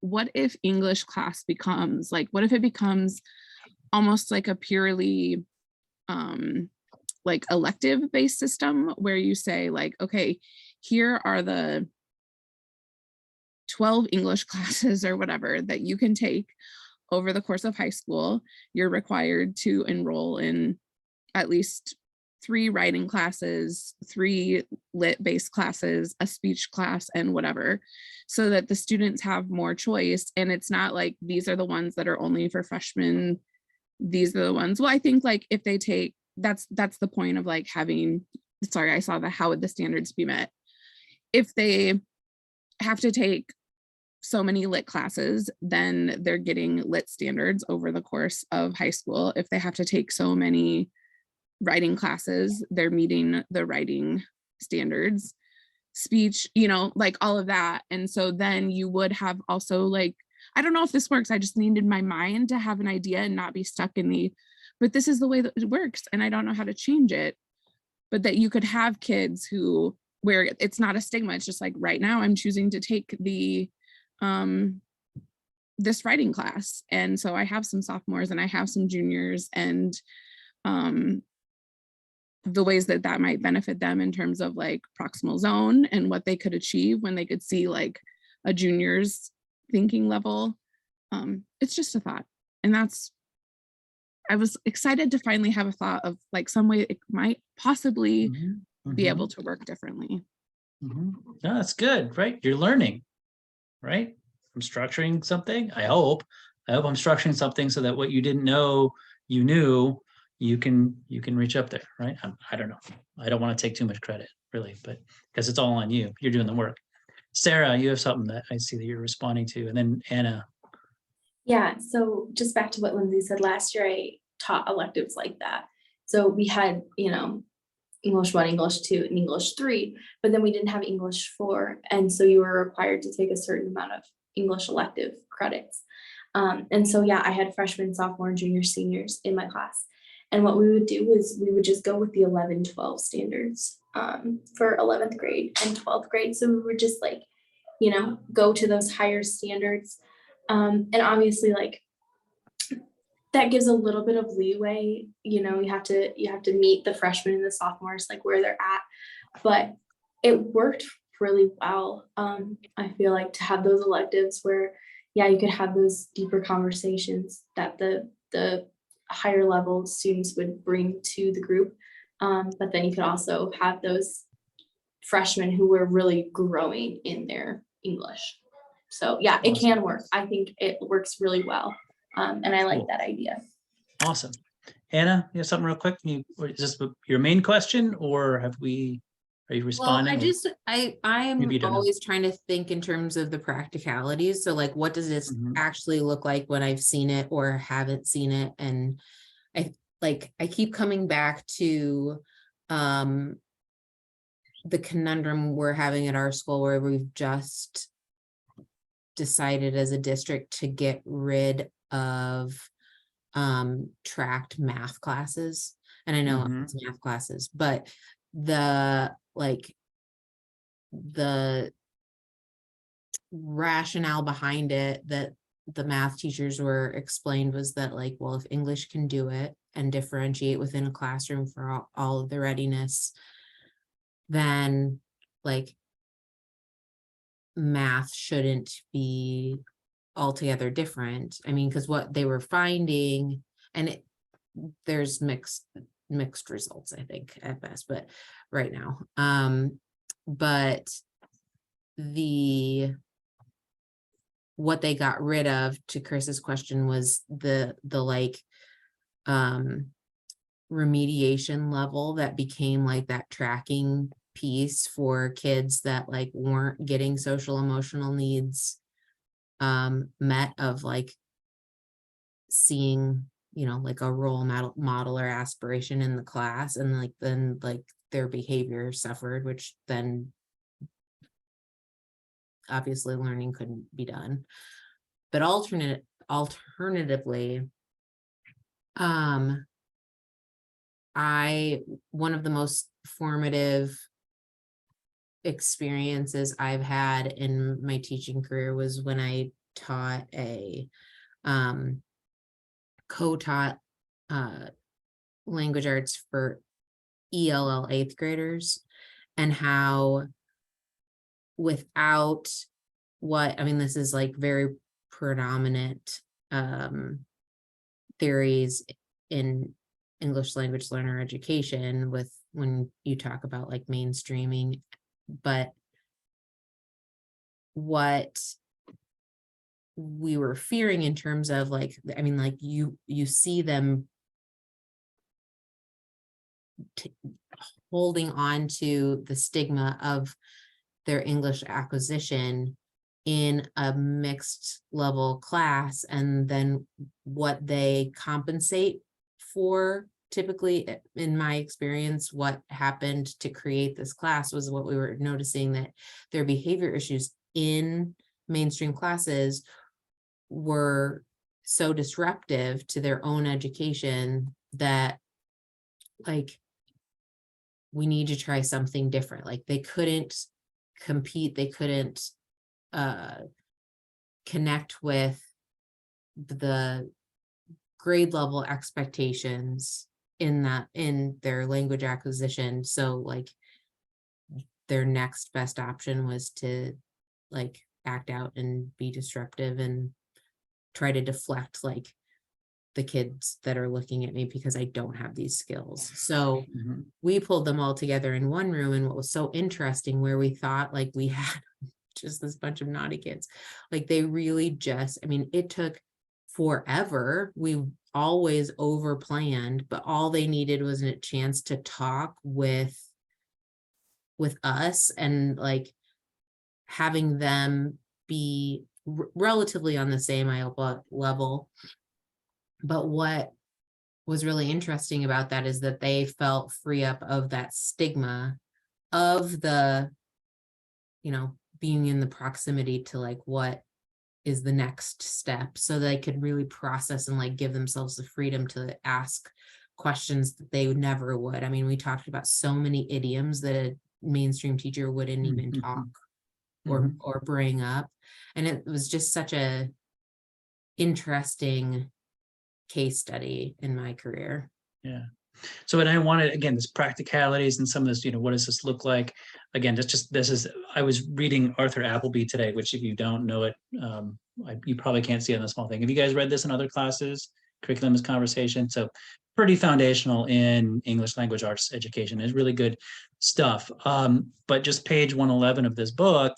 what if English class becomes like, what if it becomes almost like a purely like elective based system, where you say like, okay, here are the 12 English classes or whatever that you can take over the course of high school. You're required to enroll in at least 3 writing classes, 3 lit based classes, a speech class, and whatever, so that the students have more choice. And it's not like these are the ones that are only for freshmen, these are the ones. Well, I think like if they take, that's the point of like having, sorry, I saw the how would the standards be met. If they have to take so many lit classes, then they're getting lit standards over the course of high school. If they have to take so many writing classes, they're meeting the writing standards, speech, like all of that. And so then you would have also like, I don't know if this works, I just needed my mind to have an idea and not be stuck in but this is the way that it works and I don't know how to change it. But that you could have kids where it's not a stigma, it's just like, right now I'm choosing to take the this writing class, and so I have some sophomores and I have some juniors, and the ways that that might benefit them in terms of like proximal zone and what they could achieve when they could see like a junior's thinking level. It's just a thought. And I was excited to finally have a thought of like some way it might possibly be able to work differently. No, that's good, right? You're learning, right? I'm structuring something. I hope I'm structuring something so that what you didn't know you knew, you can reach up there, right? I don't know. I don't want to take too much credit, really, but because it's all on you. You're doing the work. Sarah, you have something that I see that you're responding to, and then Anna. Yeah, so just back to what Lindsay said, last year I taught electives like that. So we had, English 1, English 2, and English 3, but then we didn't have English 4. And so you were required to take a certain amount of English elective credits. And so, yeah, I had freshmen, sophomore, and junior, seniors in my class. And what we would do is we would just go with the 11, 12 standards for 11th grade and 12th grade. So we would just go to those higher standards. And obviously that gives a little bit of leeway. You have to meet the freshmen and the sophomores, like where they're at, but it worked really well. I feel like to have those electives where, you could have those deeper conversations that the higher level students would bring to the group. But then you could also have those freshmen who were really growing in their English. So yeah, it can work. I think it works really well. And I like that idea. Awesome. Anna, you have something real quick? Is this your main question, or are you responding? Well, I am always trying to think in terms of the practicalities. So like, what does this actually look like when I've seen it or haven't seen it? And I keep coming back to the conundrum we're having at our school, where we've just decided as a district to get rid of tracked math classes. And I know it's math classes, but the rationale behind it that the math teachers were explained was that well, if English can do it and differentiate within a classroom for all of the readiness, then math shouldn't be altogether different. I mean, because what they were finding, and there's mixed results, I think, at best, but right now, but what they got rid of, to Chris's question, was the remediation level that became that tracking piece for kids that weren't getting social emotional needs met, of seeing a role model or aspiration in the class, and then their behavior suffered, which then obviously learning couldn't be done. But alternatively, one of the most formative experiences I've had in my teaching career was when I taught co-taught language arts for ELL 8th graders, and how without this is very predominant theories in English language learner education when you talk about mainstreaming, but what we were fearing in terms of you see them holding on to the stigma of their English acquisition in a mixed level class, and then what they compensate for. Typically, in my experience, what happened to create this class was what we were noticing, that their behavior issues in mainstream classes were so disruptive to their own education that we need to try something different. They couldn't compete, they couldn't connect with the grade level expectations in their language acquisition. So like their next best option was to like act out and be disruptive and try to deflect like the kids that are looking at me because I don't have these skills. So we pulled them all together in one room. And what was so interesting, where we thought like we had just this bunch of naughty kids, like they really just, I mean, it took forever. We always over planned, but all they needed was a chance to talk with us, and like having them be relatively on the same level. But what was really interesting about that is that they felt free up of that stigma of the, you know, being in the proximity to like what is the next step, so they could really process and like give themselves the freedom to ask questions that they never would. I mean, we talked about so many idioms that a mainstream teacher wouldn't even talk or bring up. And it was just such a interesting case study in my career. Yeah. So, and I wanted, again, this practicalities and some of this, you know, what does this look like? Again, I was reading Arthur Appleby today, which if you don't know it, you probably can't see it on the small thing. Have you guys read this in other classes? Curriculum is Conversation. So pretty foundational in English language arts education. It's really good stuff. But just page 111 of this book,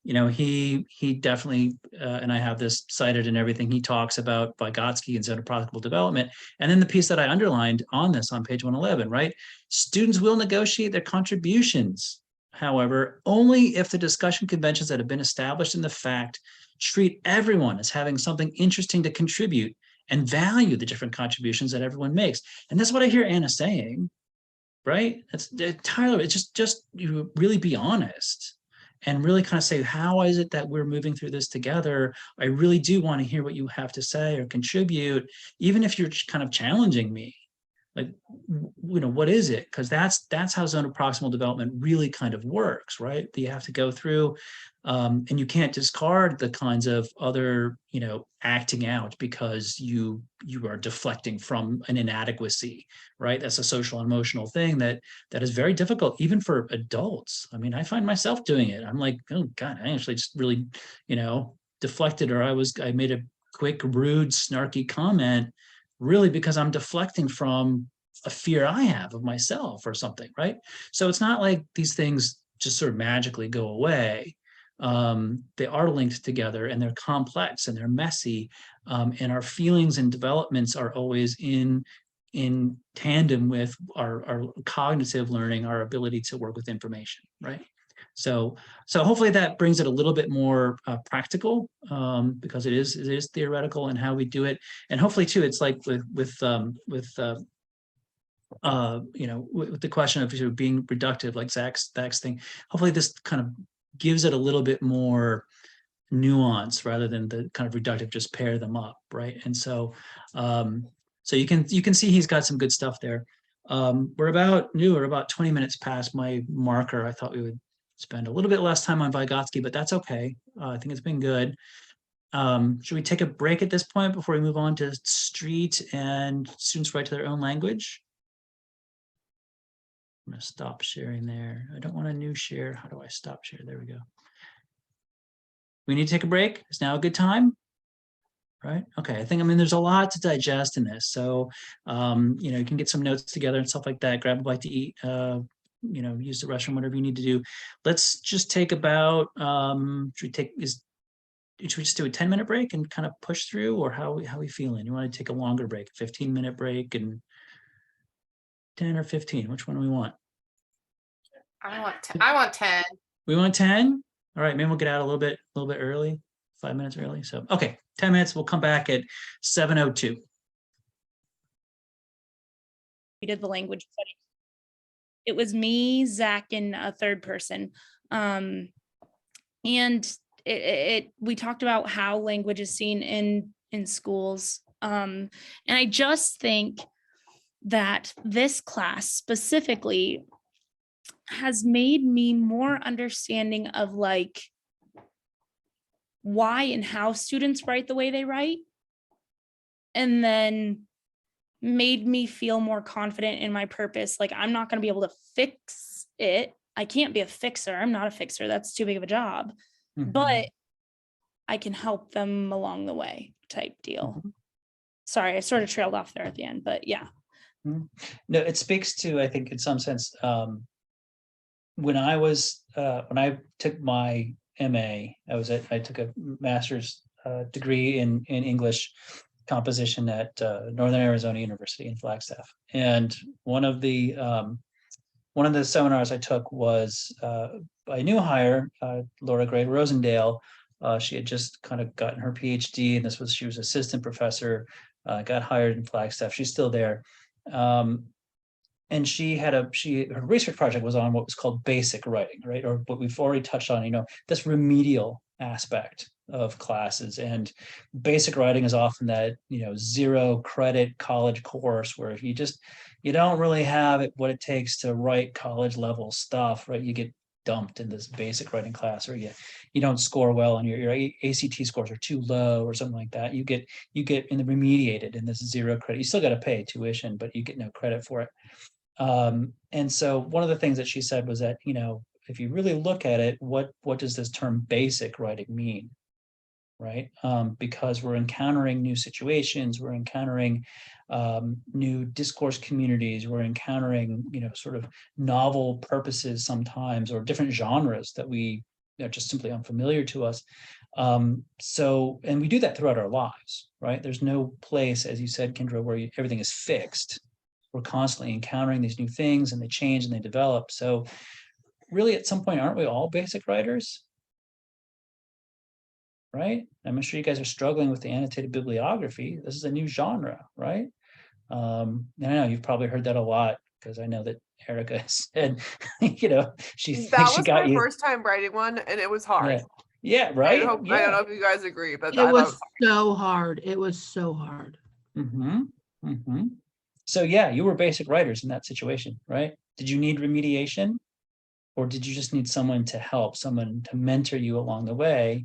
you know, he definitely, and I have this cited and everything, he talks about Vygotsky and xenopractical development. And then the piece that I underlined on this on page 111, right? Students will negotiate their contributions, however, only if the discussion conventions that have been established in the fact treat everyone as having something interesting to contribute and value the different contributions that everyone makes. And that's what I hear Anna saying, right? Tyler, it's just you really be honest and really kind of say, how is it that we're moving through this together? I really do want to hear what you have to say or contribute, even if you're kind of challenging me. Like, you know, what is it? Because that's how zone of proximal development really kind of works, right? You have to go through, and you can't discard the kinds of other, you know, acting out because you are deflecting from an inadequacy, right? That's a social and emotional thing that is very difficult, even for adults. I mean, I find myself doing it. I'm like, oh God, I actually just really, you know, deflected, or I made a quick, rude, snarky comment, really because I'm deflecting from a fear I have of myself or something, right? So it's not like these things just sort of magically go away. They are linked together, and they're complex and they're messy, and our feelings and developments are always in tandem with our cognitive learning, our ability to work with information, right? So hopefully that brings it a little bit more practical, because it is theoretical in how we do it, and hopefully too, it's like with you know, with the question of being reductive, like Zach's thing. Hopefully this kind of gives it a little bit more nuance rather than the kind of reductive just pair them up, right? And so so you can see he's got some good stuff there. We're about 20 minutes past my marker. I thought we would spend a little bit less time on Vygotsky, but that's okay. I think it's been good. Should we take a break at this point before we move on to street and students write to their own language? I'm going to stop sharing there. I don't want a new share. How do I stop share? There we go. We need to take a break. Is now a good time? Right? Okay. I mean, there's a lot to digest in this. So, you know, you can get some notes together and stuff like that. Grab a bite to eat, you know, use the restroom, whatever you need to do. Let's just take about, should we just do a 10-minute break and kind of push through, or how we feeling? You want to take a longer break, 15-minute break, and 10 or 15? Which one do we want? I want 10. We want 10? All right, maybe we'll get out a little bit early, 5 minutes early. So, okay, 10 minutes. We'll come back at 7:02. We did the language study. It was me, Zach, and a third person. And we talked about how language is seen in schools. And I just think that this class specifically has made me more understanding of like why and how students write the way they write. And then made me feel more confident in my purpose. Like, I'm not going to be able to fix it. I can't be a fixer. I'm not a fixer. That's too big of a job. But I can help them along the way, type deal. Sorry, I sort of trailed off there at the end, but yeah. No, it speaks to, I think, in some sense, when I took my MA, I took a master's degree in English composition at Northern Arizona University in Flagstaff, and one of the seminars I took was by a new hire, Laura Gray Rosendale. She had just kind of gotten her PhD, and she was assistant professor, got hired in Flagstaff. She's still there. And her research project was on what was called basic writing, right? Or what we've already touched on, this remedial aspect of classes. And basic writing is often that, 0 credit college course where if you don't really have what it takes to write college level stuff, right? You get dumped in this basic writing class, or you don't score well and your ACT scores are too low or something like that. You get remediated in this 0 credit. You still got to pay tuition, but you get no credit for it. And so one of the things that she said was that, if you really look at it, what does this term basic writing mean? Right? Because we're encountering new situations, we're encountering new discourse communities, we're encountering, sort of novel purposes sometimes, or different genres that we just simply unfamiliar to us. And we do that throughout our lives, right? There's no place, as you said, Kendra, where everything is fixed. We're constantly encountering these new things, and they change and they develop. So really, at some point, aren't we all basic writers? Right? I'm sure you guys are struggling with the annotated bibliography. This is a new genre, right? I know you've probably heard that a lot, because I know that Erica said, she thinks she got you. That was my first time writing one, and it was hard. Yeah, right? I don't know if you guys agree, but it was so hard. It was so hard. So yeah, you were basic writers in that situation, right? Did you need remediation, or did you just need someone to help, someone to mentor you along the way?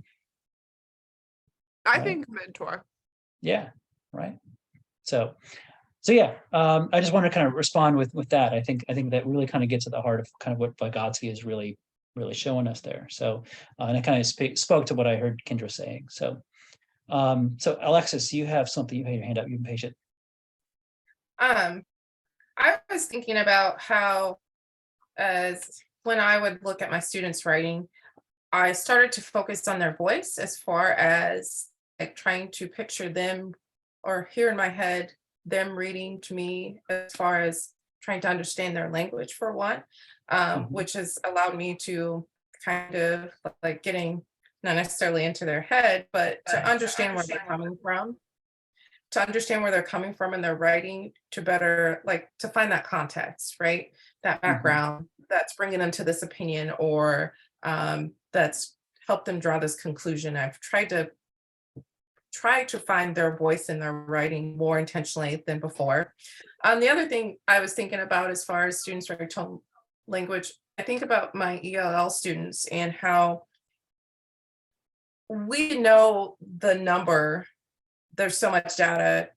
I think mentor. Yeah, right. So yeah, I just want to kind of respond with that. I think that really kind of gets at the heart of kind of what Vygotsky is really showing us there. So and I kind of spoke to what I heard Kendra saying. So Alexis, you have something. You had your hand up. You've been patient. I was thinking about how, as when I would look at my students' writing, I started to focus on their voice, as far as like trying to picture them, or hear in my head them reading to me, as far as trying to understand their language, for one, which has allowed me to kind of like getting not necessarily into their head, but to understand where they're coming from. To understand where they're coming from in their writing, to better, like, to find that context, right? That background that's bringing them to this opinion, or that's helped them draw this conclusion. I've tried to find their voice in their writing more intentionally than before. The other thing I was thinking about, as far as students writing tone language, I think about my ELL students and how we know the number. There's so much data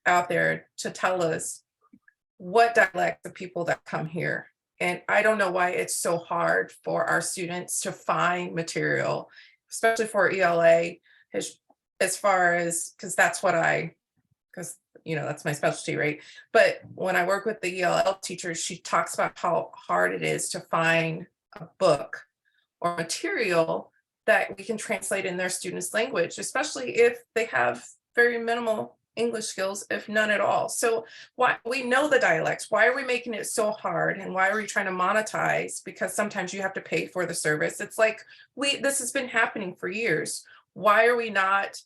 out there to tell us what dialect the people that come here. And I don't know why it's so hard for our students to find material, especially for ELA, as far as, because that's my specialty, right? But when I work with the ELL teachers, she talks about how hard it is to find a book or material that we can translate in their students' language, especially if they have very minimal English skills, if none at all. So why we know the dialects, why are we making it so hard? And why are we trying to monetize? Because sometimes you have to pay for the service. It's like, this has been happening for years. Why are we not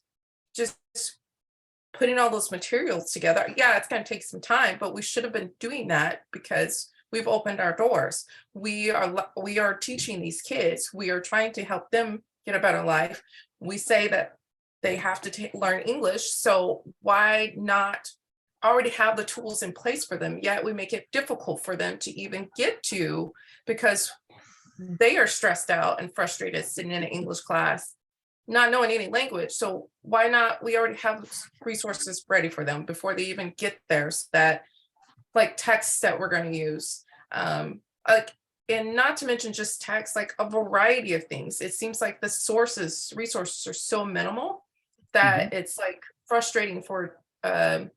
just putting all those materials together? Yeah, it's going to take some time, but we should have been doing that, because we've opened our doors. We are teaching these kids. We are trying to help them get a better life. We say that they have to learn English. So why not already have the tools in place for them? Yet we make it difficult for them to even get to, because they are stressed out and frustrated sitting in an English class, not knowing any language. So why not, we already have resources ready for them before they even get there, so that like texts that we're going to use, like, and not to mention just text, like a variety of things. It seems like the resources are so minimal that it's like frustrating for the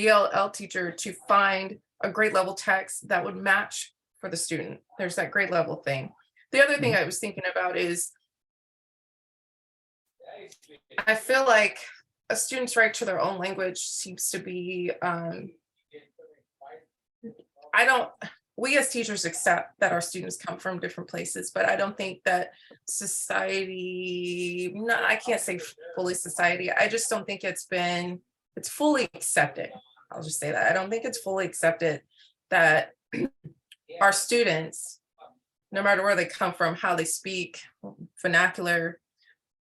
ELL teacher to find a grade level text that would match for the student. There's that grade level thing. The other thing I was thinking about is, I feel like a student's right to their own language seems to be, we as teachers accept that our students come from different places, but I don't think that society, I can't say fully society, I just don't think it's fully accepted. I'll just say that. I don't think it's fully accepted that our students, no matter where they come from, how they speak, vernacular,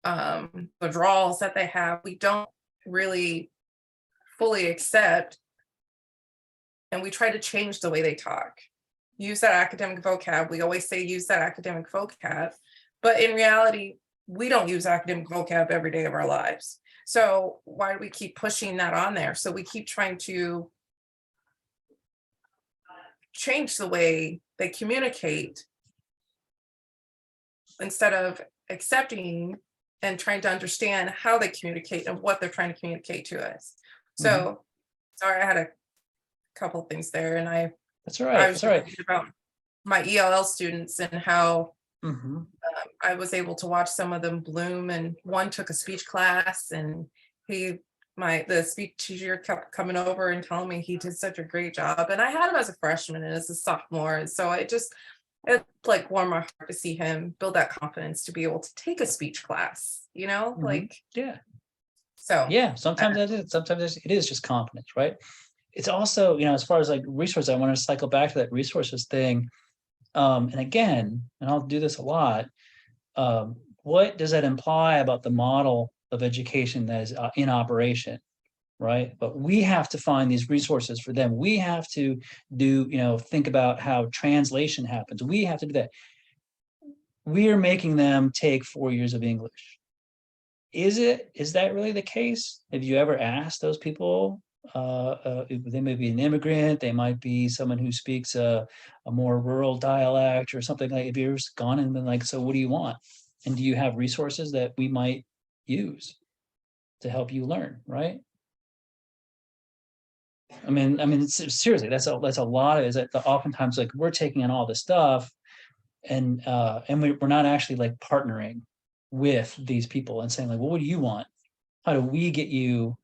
the drawls that they have, we don't really fully accept, and we try to change the way they talk. Use that academic vocab. We always say use that academic vocab, but in reality, we don't use academic vocab every day of our lives. So why do we keep pushing that on there? So we keep trying to change the way they communicate instead of accepting and trying to understand how they communicate and what they're trying to communicate to us. So sorry, I had a couple of things there, and that's all right. I was thinking about my ELL students and how I was able to watch some of them bloom, and one took a speech class, and the speech teacher kept coming over and telling me he did such a great job, and I had him as a freshman and as a sophomore, and so it like warmed my heart to see him build that confidence to be able to take a speech class, like so sometimes it is just confidence, right? It's also, as far as like resources, I want to cycle back to that resources thing. And again, and I'll do this a lot, what does that imply about the model of education that is in operation, right? But we have to find these resources for them. We have to do, think about how translation happens. We have to do that. We are making them take 4 years of English. Is that really the case? Have you ever asked those people? They may be an immigrant, they might be someone who speaks a more rural dialect or something. Like, have you ever gone and been like, so what do you want? And do you have resources that we might use to help you learn, right? I mean, seriously, that's a lot of it, is that oftentimes like we're taking in all this stuff and we're not actually like partnering with these people and saying like, well, what do you want? How do we get you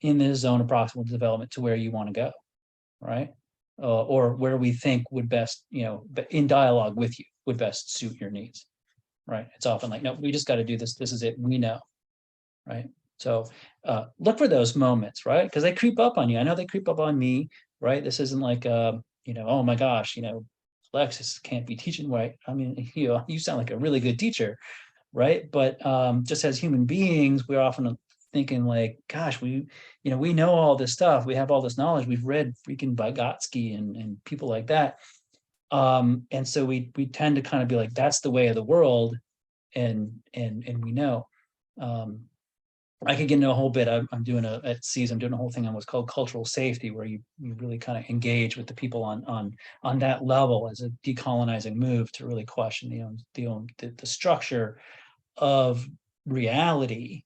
in this zone of proximal development to where you want to go, right? Or where we think would best, in dialogue with you, would best suit your needs, right? It's often like, no, we just got to do this. This is it. We know, right? So look for those moments, right? Because they creep up on you. I know they creep up on me, right? This isn't like, oh my gosh, Alexis can't be teaching right. I mean, you sound like a really good teacher, right? But just as human beings, we're often thinking like, gosh, we know all this stuff. We have all this knowledge. We've read freaking Vygotsky and people like that. And so we tend to kind of be like, that's the way of the world. And we know. I could get into a whole bit. I'm doing at SEAS, I'm doing a whole thing on what's called cultural safety, where you really kind of engage with the people on that level as a decolonizing move to really question the structure of reality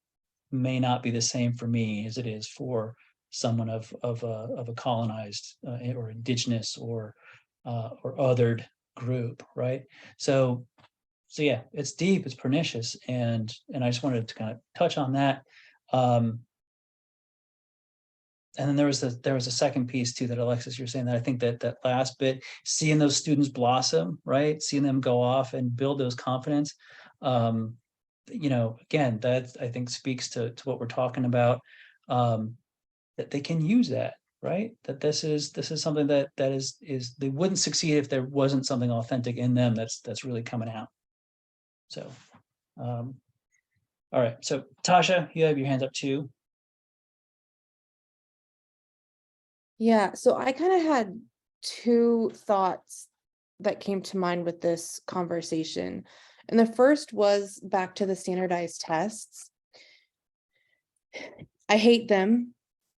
may not be the same for me as it is for someone of a colonized or indigenous or othered group, right? So yeah, it's deep, it's pernicious, and I just wanted to kind of touch on that. And then there was a second piece too that Alexis, you're saying, that I think that last bit, seeing those students blossom, right? Seeing them go off and build those confidence. Again, that I think speaks to what we're talking about, that they can use that, right? That this is something that is they wouldn't succeed if there wasn't something authentic in them that's really coming out. So, all right. So Tasha, you have your hands up too. Yeah, so I kind of had two thoughts that came to mind with this conversation. And the first was back to the standardized tests. I hate them.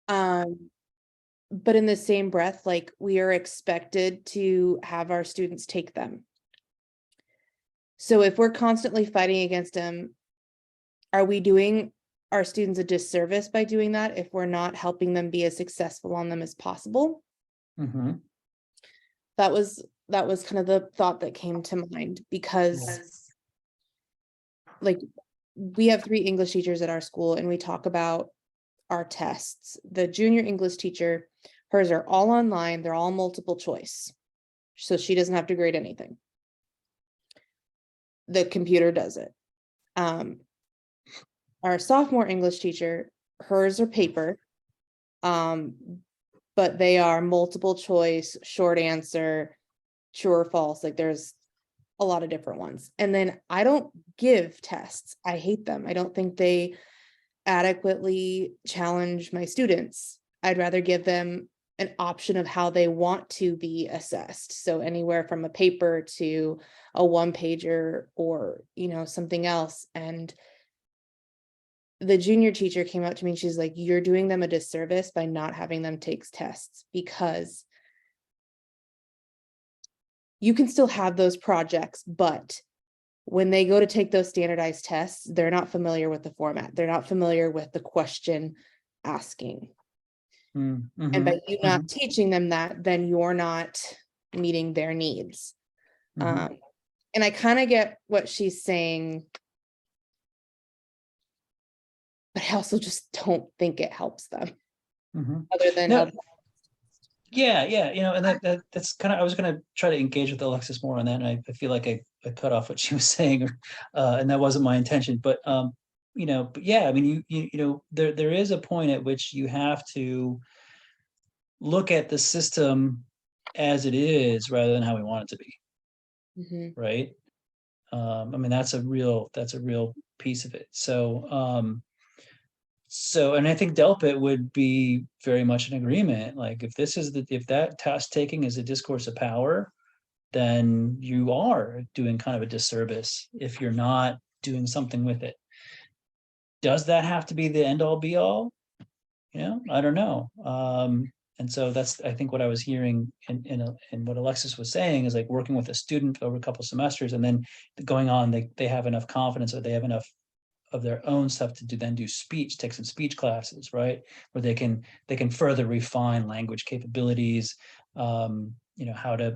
But in the same breath, like, we are expected to have our students take them. So if we're constantly fighting against them, are we doing our students a disservice by doing that if we're not helping them be as successful on them as possible? Mm-hmm. That was kind of the thought that came to mind, because like, we have 3 English teachers at our school and we talk about our tests. The junior English teacher, hers are all online, they're all multiple choice, so she doesn't have to grade anything. The computer does it. Our sophomore English teacher, hers are paper, but they are multiple choice, short answer, true or false. Like, there's a lot of different ones. And then I don't give tests. I hate them. I don't think they adequately challenge my students. I'd rather give them an option of how they want to be assessed. So anywhere from a paper to a 1-pager, or, you know, something else. And the junior teacher came up to me and she's like, you're doing them a disservice by not having them take tests, because you can still have those projects, but when they go to take those standardized tests, they're not familiar with the format. They're not familiar with the question asking. Mm-hmm. And by you not teaching them that, then you're not meeting their needs. Mm-hmm. And I kind of get what she's saying, but I also just don't think it helps them, Mm-hmm. other than No. help. Yeah, you know, and that's kind of, I was going to try to engage with Alexis more on that, and I feel like I cut off what she was saying, and that wasn't my intention. But you know, but yeah, I mean, you know, there is a point at which you have to look at the system as it is rather than how we want it to be, right? I mean, that's a real piece of it. So, and I think Delpit would be very much in agreement. Like, if that task taking is a discourse of power, then you are doing kind of a disservice if you're not doing something with it. Does that have to be the end all be all? You know, I don't know. And so that's, I think, what I was hearing in what Alexis was saying is, like, working with a student over a couple semesters and then going on, they have enough confidence, or they have enough of their own stuff to do speech, take some speech classes, right? Where they can further refine language capabilities, you know, how to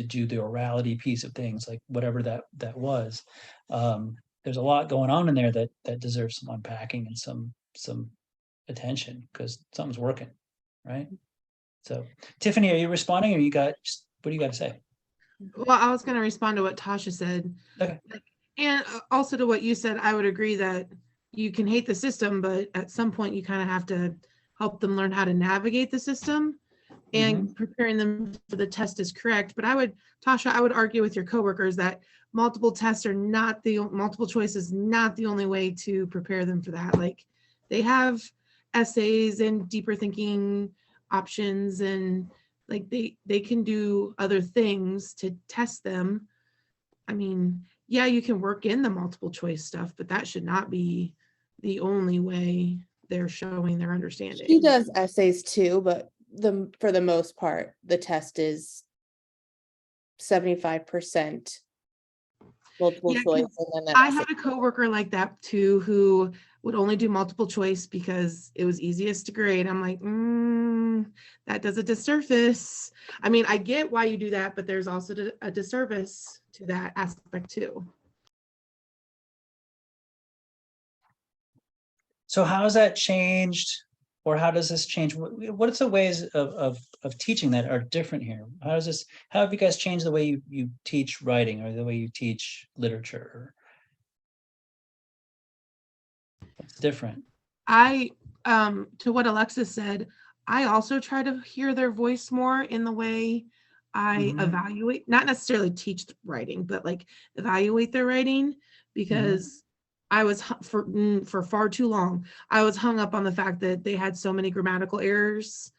do the orality piece of things, like whatever that was. There's a lot going on in there that deserves some unpacking and some attention, because something's working, right? So, Tiffany, are you responding, or what do you got to say? Well, I was going to respond to what Tasha said. Okay. And also to what you said, I would agree that you can hate the system, but at some point you kind of have to help them learn how to navigate the system, and preparing them for the test is correct. But Tasha, I would argue with your coworkers that multiple choice is not the only way to prepare them for that. Like, they have essays and deeper thinking options, and like they can do other things to test them. I mean, yeah, you can work in the multiple choice stuff, but that should not be the only way they're showing their understanding. She does essays too, but for the most part, the test is 75% multiple choice. And then I had a coworker like that too, who would only do multiple choice because it was easiest to grade. I'm like, that does a disservice. I mean, I get why you do that, but there's also a disservice to that aspect too. So how has that changed, or how does this change? What are the ways of teaching that are different here? How have you guys changed the way you teach writing, or the way you teach literature? What's different? To what Alexis said, I also try to hear their voice more in the way I evaluate, not necessarily teach writing, but like evaluate their writing, because I was for far too long, I was hung up on the fact that they had so many grammatical errors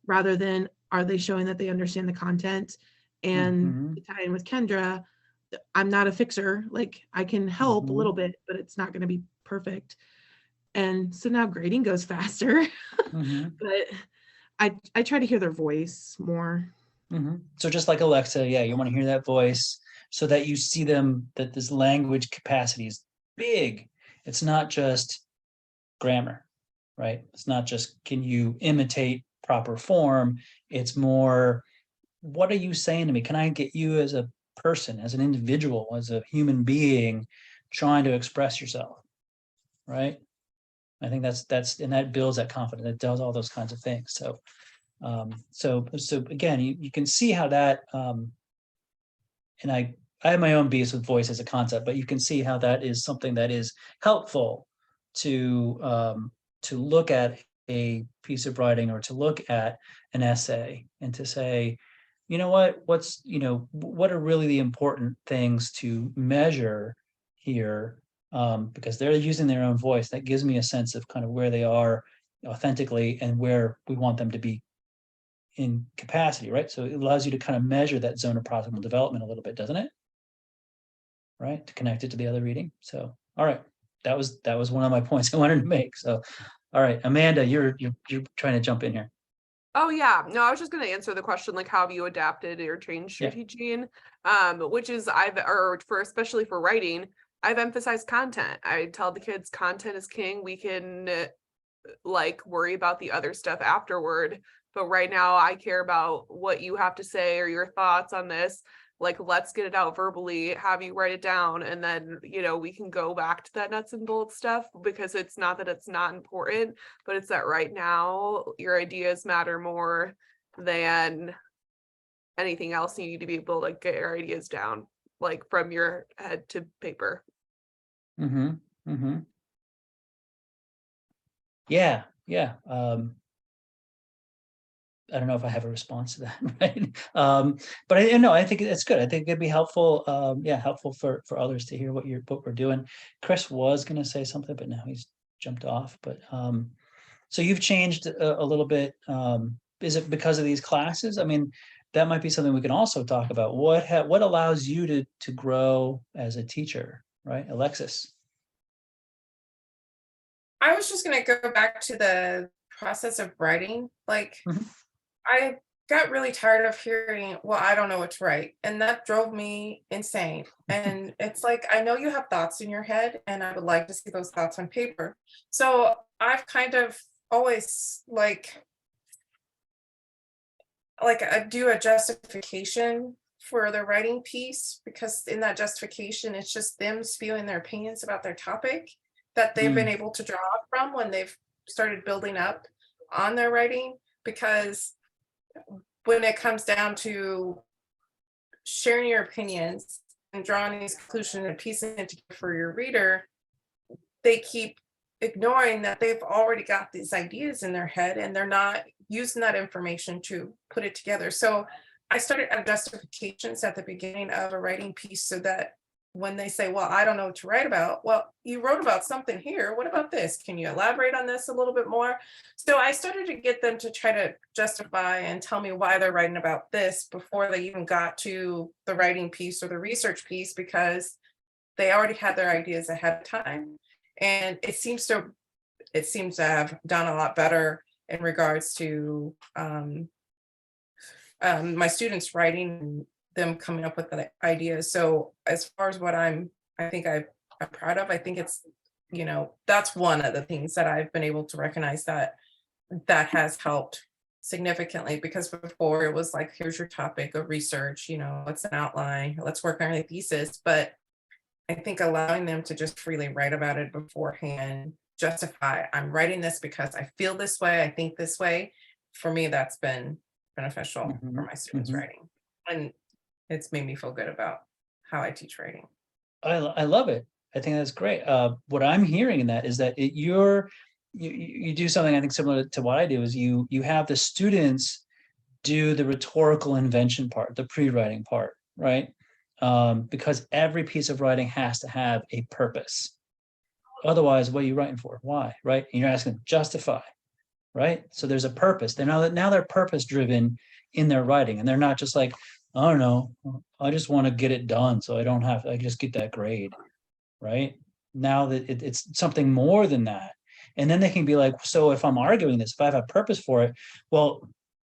rather than, are they showing that they understand the content? And the tie-in with Kendra, I'm not a fixer. Like I can help a little Mhm. bit, but it's not going to be perfect. And so now grading goes faster, Mhm. but I try to hear their voice more. So just like Alexa, yeah, you want to hear that voice so that you see them, that this language capacity is big. It's not just grammar, right? It's not just can you imitate proper form? It's more, what are you saying to me? Can I get you as a person, as an individual, as a human being trying to express yourself, right? I think that's and that builds that confidence. It does all those kinds of things. So again, you can see how that and I have my own beef with voice as a concept, but you can see how that is something that is helpful to look at a piece of writing or to look at an essay and to say, you know what are really the important things to measure here, because they're using their own voice. That gives me a sense of kind of where they are authentically and where we want them to be in capacity, right? So it allows you to kind of measure that zone of proximal development a little bit, doesn't it? Right, to connect it to the other reading. So, all right, that was one of my points I wanted to make. So, all right, Amanda, you're trying to jump in here. Oh yeah, no, I was just going to answer the question, like, how have you adapted or changed your Yeah. teaching? Which is especially for writing, I've emphasized content. I tell the kids content is king. We can like worry about the other stuff afterward. But right now I care about what you have to say or your thoughts on this. Like, let's get it out verbally, have you write it down, and then, we can go back to that nuts and bolts stuff, because it's not that it's not important, but it's that right now your ideas matter more than anything else. You need to be able to get your ideas down, like from your head to paper. Yeah. I don't know if I have a response to that, right? But I think it's good. I think it'd be helpful, helpful for others to hear what we're doing. Chris was going to say something, but now he's jumped off. But so you've changed a little bit. Is it because of these classes? I mean, that might be something we can also talk about. What allows you to grow as a teacher, right, Alexis? I was just going to go back to the process of writing. Like, I got really tired of hearing, well, I don't know what to write. And that drove me insane. And it's like, I know you have thoughts in your head, and I would like to see those thoughts on paper. So I've kind of always like I do a justification for the writing piece, because in that justification, it's just them spewing their opinions about their topic that they've been able to draw from when they've started building up on their writing. Because when it comes down to sharing your opinions and drawing these conclusions and piecing it together for your reader, they keep ignoring that they've already got these ideas in their head and they're not using that information to put it together. So I started justifications at the beginning of a writing piece, so that when they say, well, I don't know what to write about, well, you wrote about something here. What about this? Can you elaborate on this a little bit more? So I started to get them to try to justify and tell me why they're writing about this before they even got to the writing piece or the research piece, because they already had their ideas ahead of time. And it seems to have done a lot better in regards to my students writing, them coming up with the ideas. So as far as what I think I'm proud of, I think it's, that's one of the things that I've been able to recognize that has helped significantly. Because before it was like, here's your topic of research, what's an outline, let's work on a thesis. But I think allowing them to just freely write about it beforehand, justify, I'm writing this because I feel this way, I think this way. For me, that's been beneficial for my students' writing. And it's made me feel good about how I teach writing. I love it. I think that's great. What I'm hearing in that is that you do something I think similar to what I do, is you have the students do the rhetorical invention part, the pre-writing part, right? Because every piece of writing has to have a purpose. Otherwise, what are you writing for? Why, right? And you're asking them, justify, right? So there's a purpose. Now they're purpose driven in their writing, and they're not just like, I don't know, I just want to get it done so I don't have, I just get that grade, right? Now that it's something more than that. And then they can be like, so if I'm arguing this, if I have a purpose for it, well,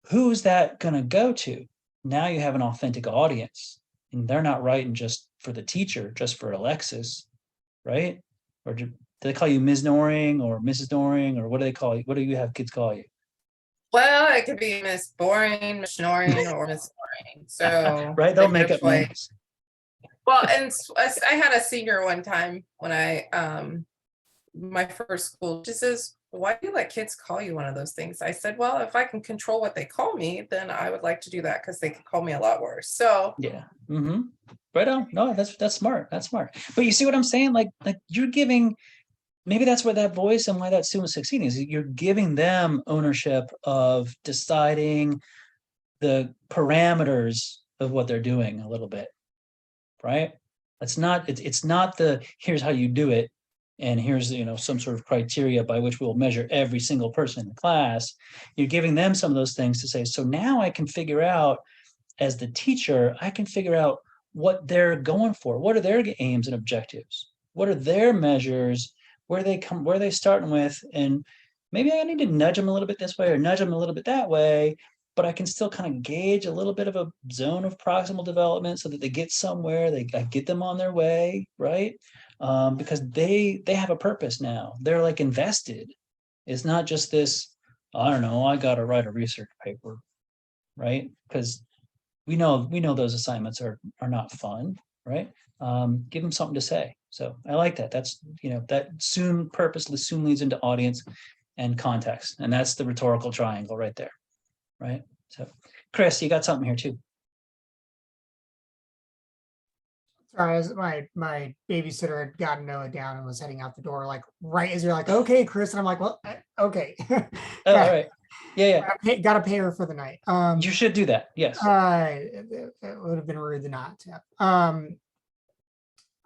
who's that going to go to? Now you have an authentic audience, and they're not writing just for the teacher, just for Alexis, right? Or do they call you Ms. Noring or Mrs. Noring, or what do they call you? What do you have kids call you? Well, it could be Miss Boring, Miss Snoring, or Miss Boring. So Right, they'll make up names. Well, and I had a senior one time when I my first school. She says, "Why do you let kids call you one of those things?" I said, "Well, if I can control what they call me, then I would like to do that because they could call me a lot worse." So Yeah. Mm-hmm. Right on. No, that's smart. That's smart. But you see what I'm saying? Like you're giving, maybe that's where that voice and why that student's succeeding is you're giving them ownership of deciding the parameters of what they're doing a little bit, right? It's not the here's how you do it, and here's some sort of criteria by which we'll measure every single person in the class. You're giving them some of those things to say, so now I can figure out, as the teacher, I can figure out what they're going for. What are their aims and objectives? What are their measures? Where are they starting with? And maybe I need to nudge them a little bit this way or nudge them a little bit that way, but I can still kind of gauge a little bit of a zone of proximal development so that they get somewhere, I get them on their way, right? Because they have a purpose now. They're like invested. It's not just this, I don't know, I got to write a research paper, right? Because we know those assignments are not fun, right? Give them something to say. So I like that. That's that purposely soon leads into audience and context, and that's the rhetorical triangle right there, right? So, Chris, you got something here too. Sorry, as my babysitter had gotten Noah down and was heading out the door, like right as you're like, okay, Chris, and I'm like, well, okay. Oh, all right. Yeah. Gotta pay her for the night. You should do that. Yes. It would have been rude to not to.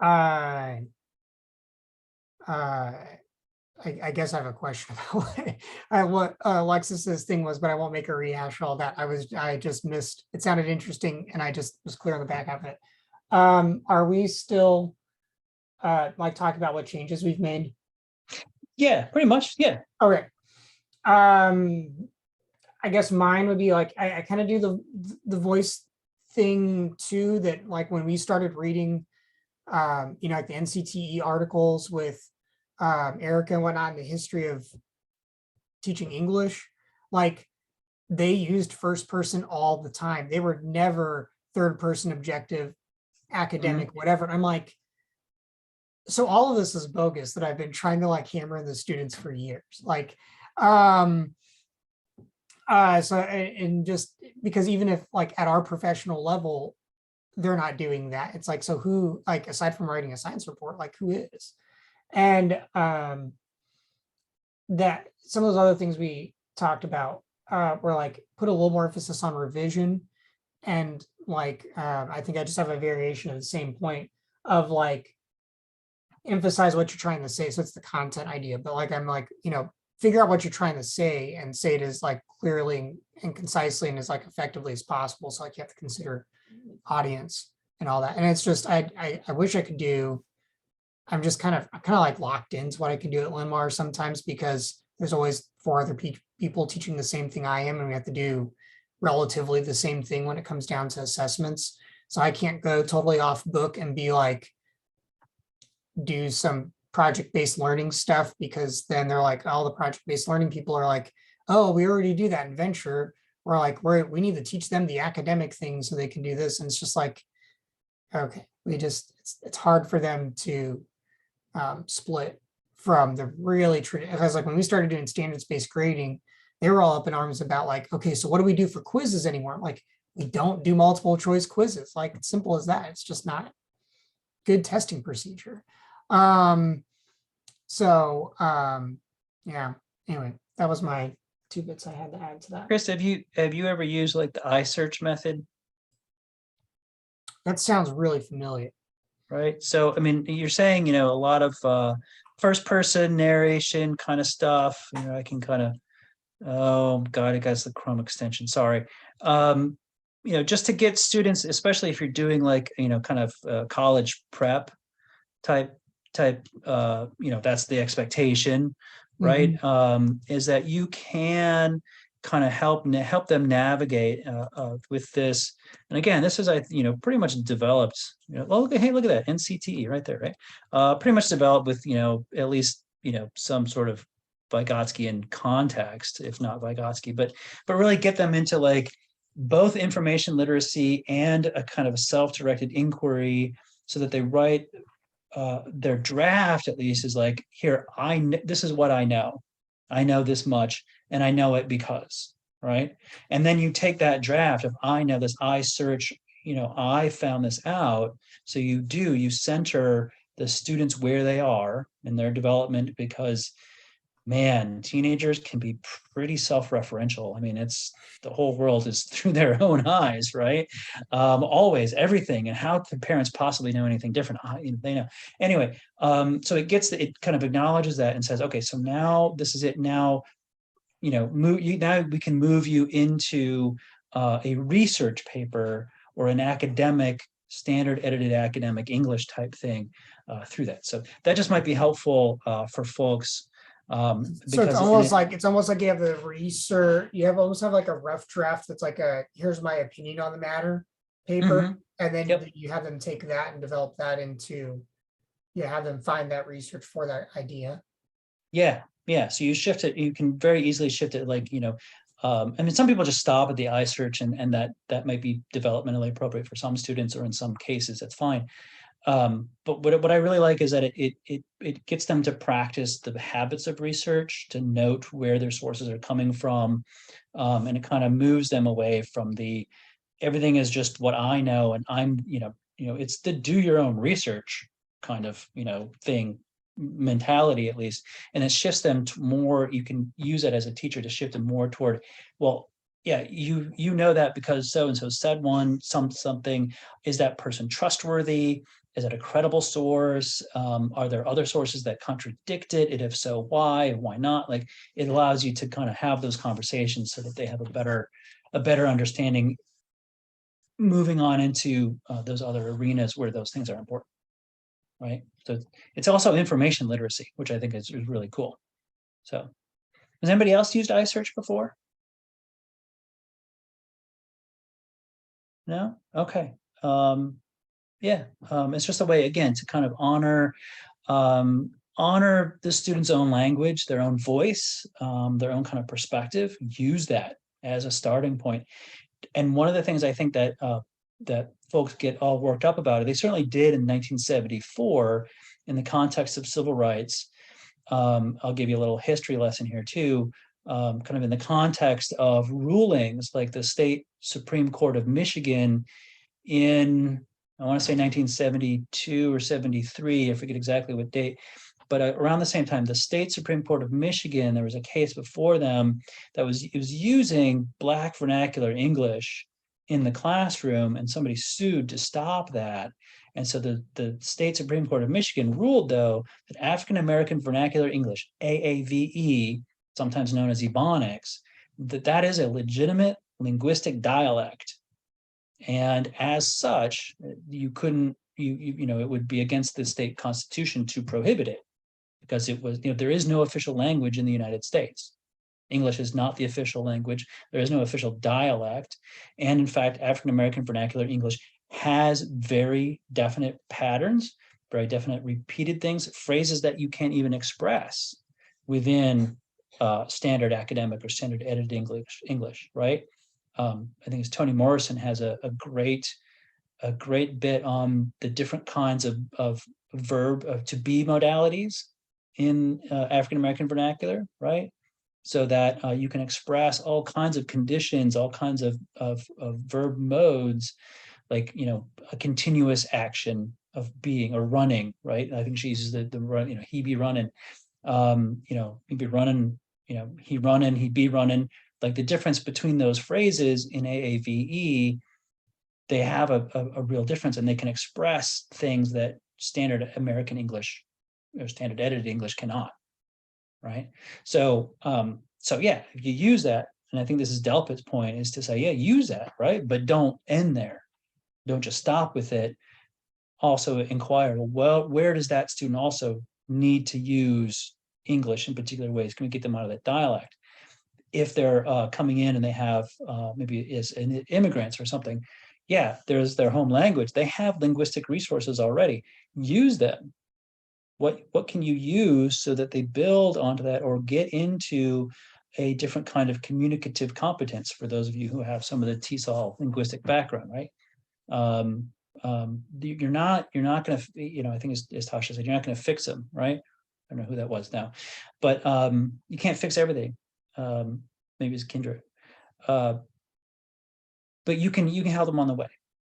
I guess I have a question about what Alexis's thing was, but I won't make her rehash all that. I just missed. It sounded interesting, and I just was clear on the back of it. Are we still like talking about what changes we've made? Yeah, pretty much. Yeah. Okay. I guess mine would be like I kind of do the voice thing too, that like when we started reading like the NCTE articles with Erica and whatnot in the history of teaching English, like they used first person all the time. They were never third person objective, academic, whatever. And I'm like, so all of this is bogus that I've been trying to like hammer in the students for years. Like, so and just because even if like at our professional level, they're not doing that, it's like, so who, like aside from writing a science report, like who is? And that some of those other things we talked about were like put a little more emphasis on revision, and like I think I just have a variation of the same point of like emphasize what you're trying to say. So it's the content idea, but like I'm like, figure out what you're trying to say and say it as like clearly and concisely and as like effectively as possible. So like you have to consider audience and all that. And it's just I wish I could do. I'm kind of like locked into what I can do at Linmar sometimes, because there's always 4 other people teaching the same thing I am, and we have to do relatively the same thing when it comes down to assessments. So I can't go totally off book and be like, do some project-based learning stuff, because then they're like, all the project-based learning people are like, oh, we already do that in Venture. We're like, we need to teach them the academic things so they can do this. And it's just like, okay, it's hard for them to split from the really because like when we started doing standards-based grading, they were all up in arms about like, okay, so what do we do for quizzes anymore? I'm like, we don't do multiple choice quizzes. Like, it's simple as that. It's just not good testing procedure. Yeah, anyway, that was my 2 bits I had to add to that. Chris, have you ever used like the iSearch method? That sounds really familiar. Right. So, I mean, you're saying, a lot of first person narration kind of stuff. I can kind of, oh God, it got the Chrome extension. Sorry. just to get students, especially if you're doing like, kind of college prep type, that's the expectation, right? Is that you can kind of help them navigate with this. And again, this is, pretty much developed, hey, look at that, NCTE right there, right? Pretty much developed with, at least, some sort of Vygotskian context, if not Vygotsky, but really get them into like both information literacy and a kind of a self-directed inquiry, so that they write their draft, at least, is like, here, this is what I know this much, and I know it because, right? And then you take that draft of, I know this, I search, I found this out. So you center the students where they are in their development, because man, teenagers can be pretty self-referential. I mean, it's the whole world is through their own eyes, right? Always, everything. And how can parents possibly know anything different? They know. Anyway, so it kind of acknowledges that and says, okay, so now this is it. Now, now we can move you into a research paper or an academic, standard edited academic English type thing through that. So that just might be helpful for folks. So it's almost like you have the research, almost have like a rough draft that's like here's my opinion on the matter paper, and then you have them take that and develop that into, have them find that research for that idea. So you shift it, you can very easily shift it, like, I mean, some people just stop at the iSearch, and that might be developmentally appropriate for some students, or in some cases that's fine. But what I really like is that it gets them to practice the habits of research, to note where their sources are coming from, and it kind of moves them away from the everything is just what I know, and I'm it's the do your own research kind of thing, mentality, at least, and it shifts them to more. You can use it as a teacher to shift them more toward, well, yeah, you know that because so and so said something. Is that person trustworthy? Is it a credible source? Are there other sources that contradict it? And if so, why and why not? Like, it allows you to kind of have those conversations so that they have a better understanding moving on into those other arenas where those things are important, right? So it's also information literacy, which I think is really cool. So has anybody else used iSearch before? No? Okay. It's just a way, again, to kind of honor the student's own language, their own voice, their own kind of perspective. Use that as a starting point. And one of the things I think that that folks get all worked up about, it, they certainly did in 1974 in the context of civil rights. I'll give you a little history lesson here too. Kind of in the context of rulings like the state Supreme Court of Michigan in, I want to say 1972 or 73, I forget exactly what date, but around the same time, the state Supreme Court of Michigan, there was a case before them that was using Black vernacular English in the classroom, and somebody sued to stop that. And so the state Supreme Court of Michigan ruled, though, that African American vernacular English, AAVE, sometimes known as Ebonics, that is a legitimate linguistic dialect. And as such, you couldn't, it would be against the state constitution to prohibit it, because it was, there is no official language in the United States. English is not the official language. There is no official dialect. And in fact, African American vernacular English has very definite patterns, very definite repeated things, phrases that you can't even express within standard academic or standard edited English, right? I think it's Toni Morrison has a great bit on the different kinds of verb to be modalities in African American vernacular, right? So that you can express all kinds of conditions, all kinds of verb modes, like a continuous action of being or running, right? I think she uses the run, he be running, he be running, he running, he be running. Like the difference between those phrases in AAVE, they have a real difference, and they can express things that standard American English or standard edited English cannot, right? So yeah, if you use that, and I think this is Delpit's point, is to say, yeah, use that, right? But don't end there. Don't just stop with it. Also inquire, well, where does that student also need to use English in particular ways? Can we get them out of that dialect? If they're coming in and they have maybe as immigrants or something, yeah, there's their home language. They have linguistic resources already. Use them. What can you use so that they build onto that or get into a different kind of communicative competence, for those of you who have some of the TESOL linguistic background, right? You're not going to, I think as Tasha said, you're not going to fix them, right? I don't know who that was now, but you can't fix everything. Maybe it's Kendra, but you can help them on the way,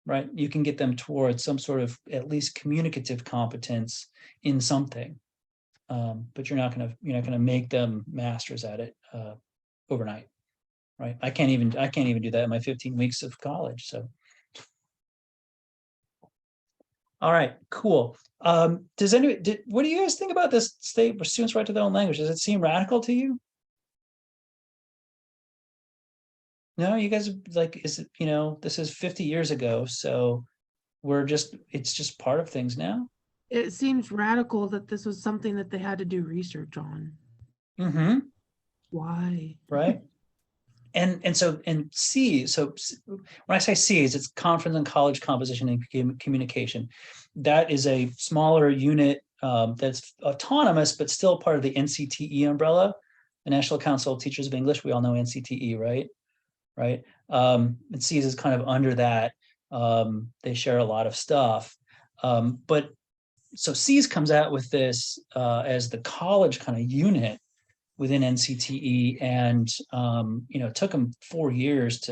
right? You can get them towards some sort of at least communicative competence in something, but you're not gonna make them masters at it overnight, right? I can't even do that in my 15 weeks of college. So, all right, cool. What do you guys think about this state where students write to their own language? Does it seem radical to you? No, you guys are like, is it, this is 50 years ago, so it's just part of things now. It seems radical that this was something that they had to do research on. Mm-hmm. Why? Right. And so C, so when I say C's, it's Conference and College Composition and Communication. That is a smaller unit that's autonomous, but still part of the NCTE umbrella, the National Council of Teachers of English. We all know NCTE, right? Right. And C's is kind of under that. They share a lot of stuff. But so C's comes out with this as the college kind of unit within NCTE, and it took them 4 years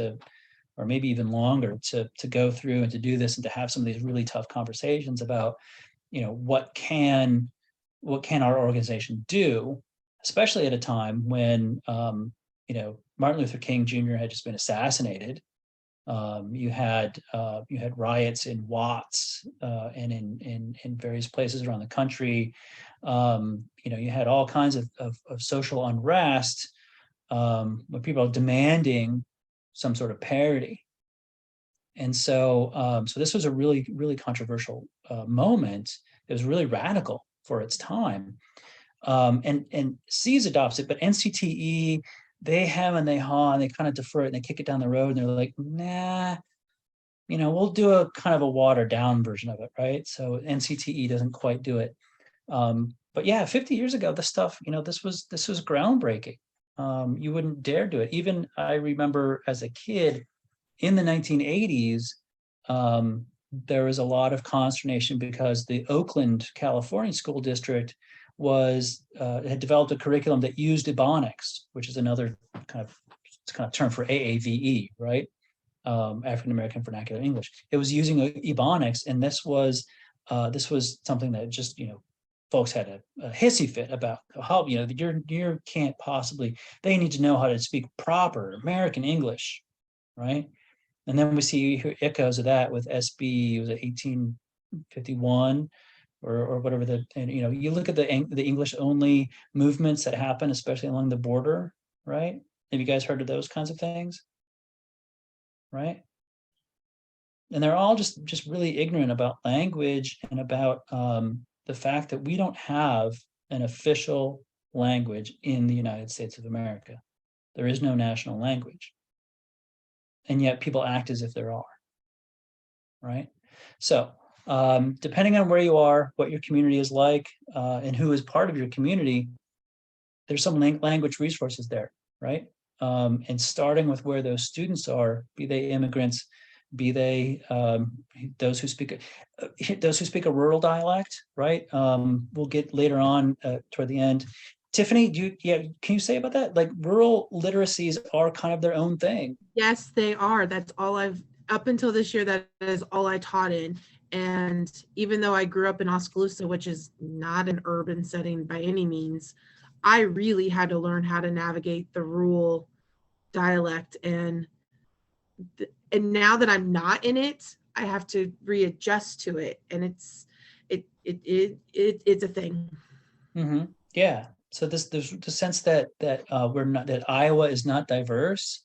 or maybe even longer to go through and to do this and to have some of these really tough conversations about, what can our organization do, especially at a time when Martin Luther King Jr. had just been assassinated. You had riots in Watts and in various places around the country. You had all kinds of social unrest when people are demanding some sort of parity. And so this was a really, really controversial moment. It was really radical for its time. And C's adopts it, but NCTE, they hem and they haw and they kind of defer it and they kick it down the road and they're like, nah, we'll do a kind of a watered down version of it, right? So NCTE doesn't quite do it. But yeah, 50 years ago, this stuff, this was groundbreaking. You wouldn't dare do it. Even I remember as a kid in the 1980s, there was a lot of consternation because the Oakland, California school district had developed a curriculum that used Ebonics, which is another kind of term for AAVE, right? African American Vernacular English. It was using Ebonics, and this was something that just folks had a hissy fit about how you can't possibly. They need to know how to speak proper American English, right? And then we see echoes of that with SB, was it 1851? Or whatever you look at the English only movements that happen, especially along the border, right? Have you guys heard of those kinds of things? Right? And they're all just really ignorant about language and about the fact that we don't have an official language in the United States of America. There is no national language. And yet people act as if there are, right? So depending on where you are, what your community is like, and who is part of your community, there's some language resources there, right? And starting with where those students are, be they immigrants, be they those who speak a rural dialect, right? We'll get later on toward the end. Tiffany, can you say about that? Like rural literacies are kind of their own thing. Yes, they are. That's all up until this year, that is all I taught in. And even though I grew up in Oskaloosa, which is not an urban setting by any means, I really had to learn how to navigate the rural dialect. And now that I'm not in it, I have to readjust to it. And it's a thing. Mm-hmm. Yeah. So there's the sense that we're not, that Iowa is not diverse.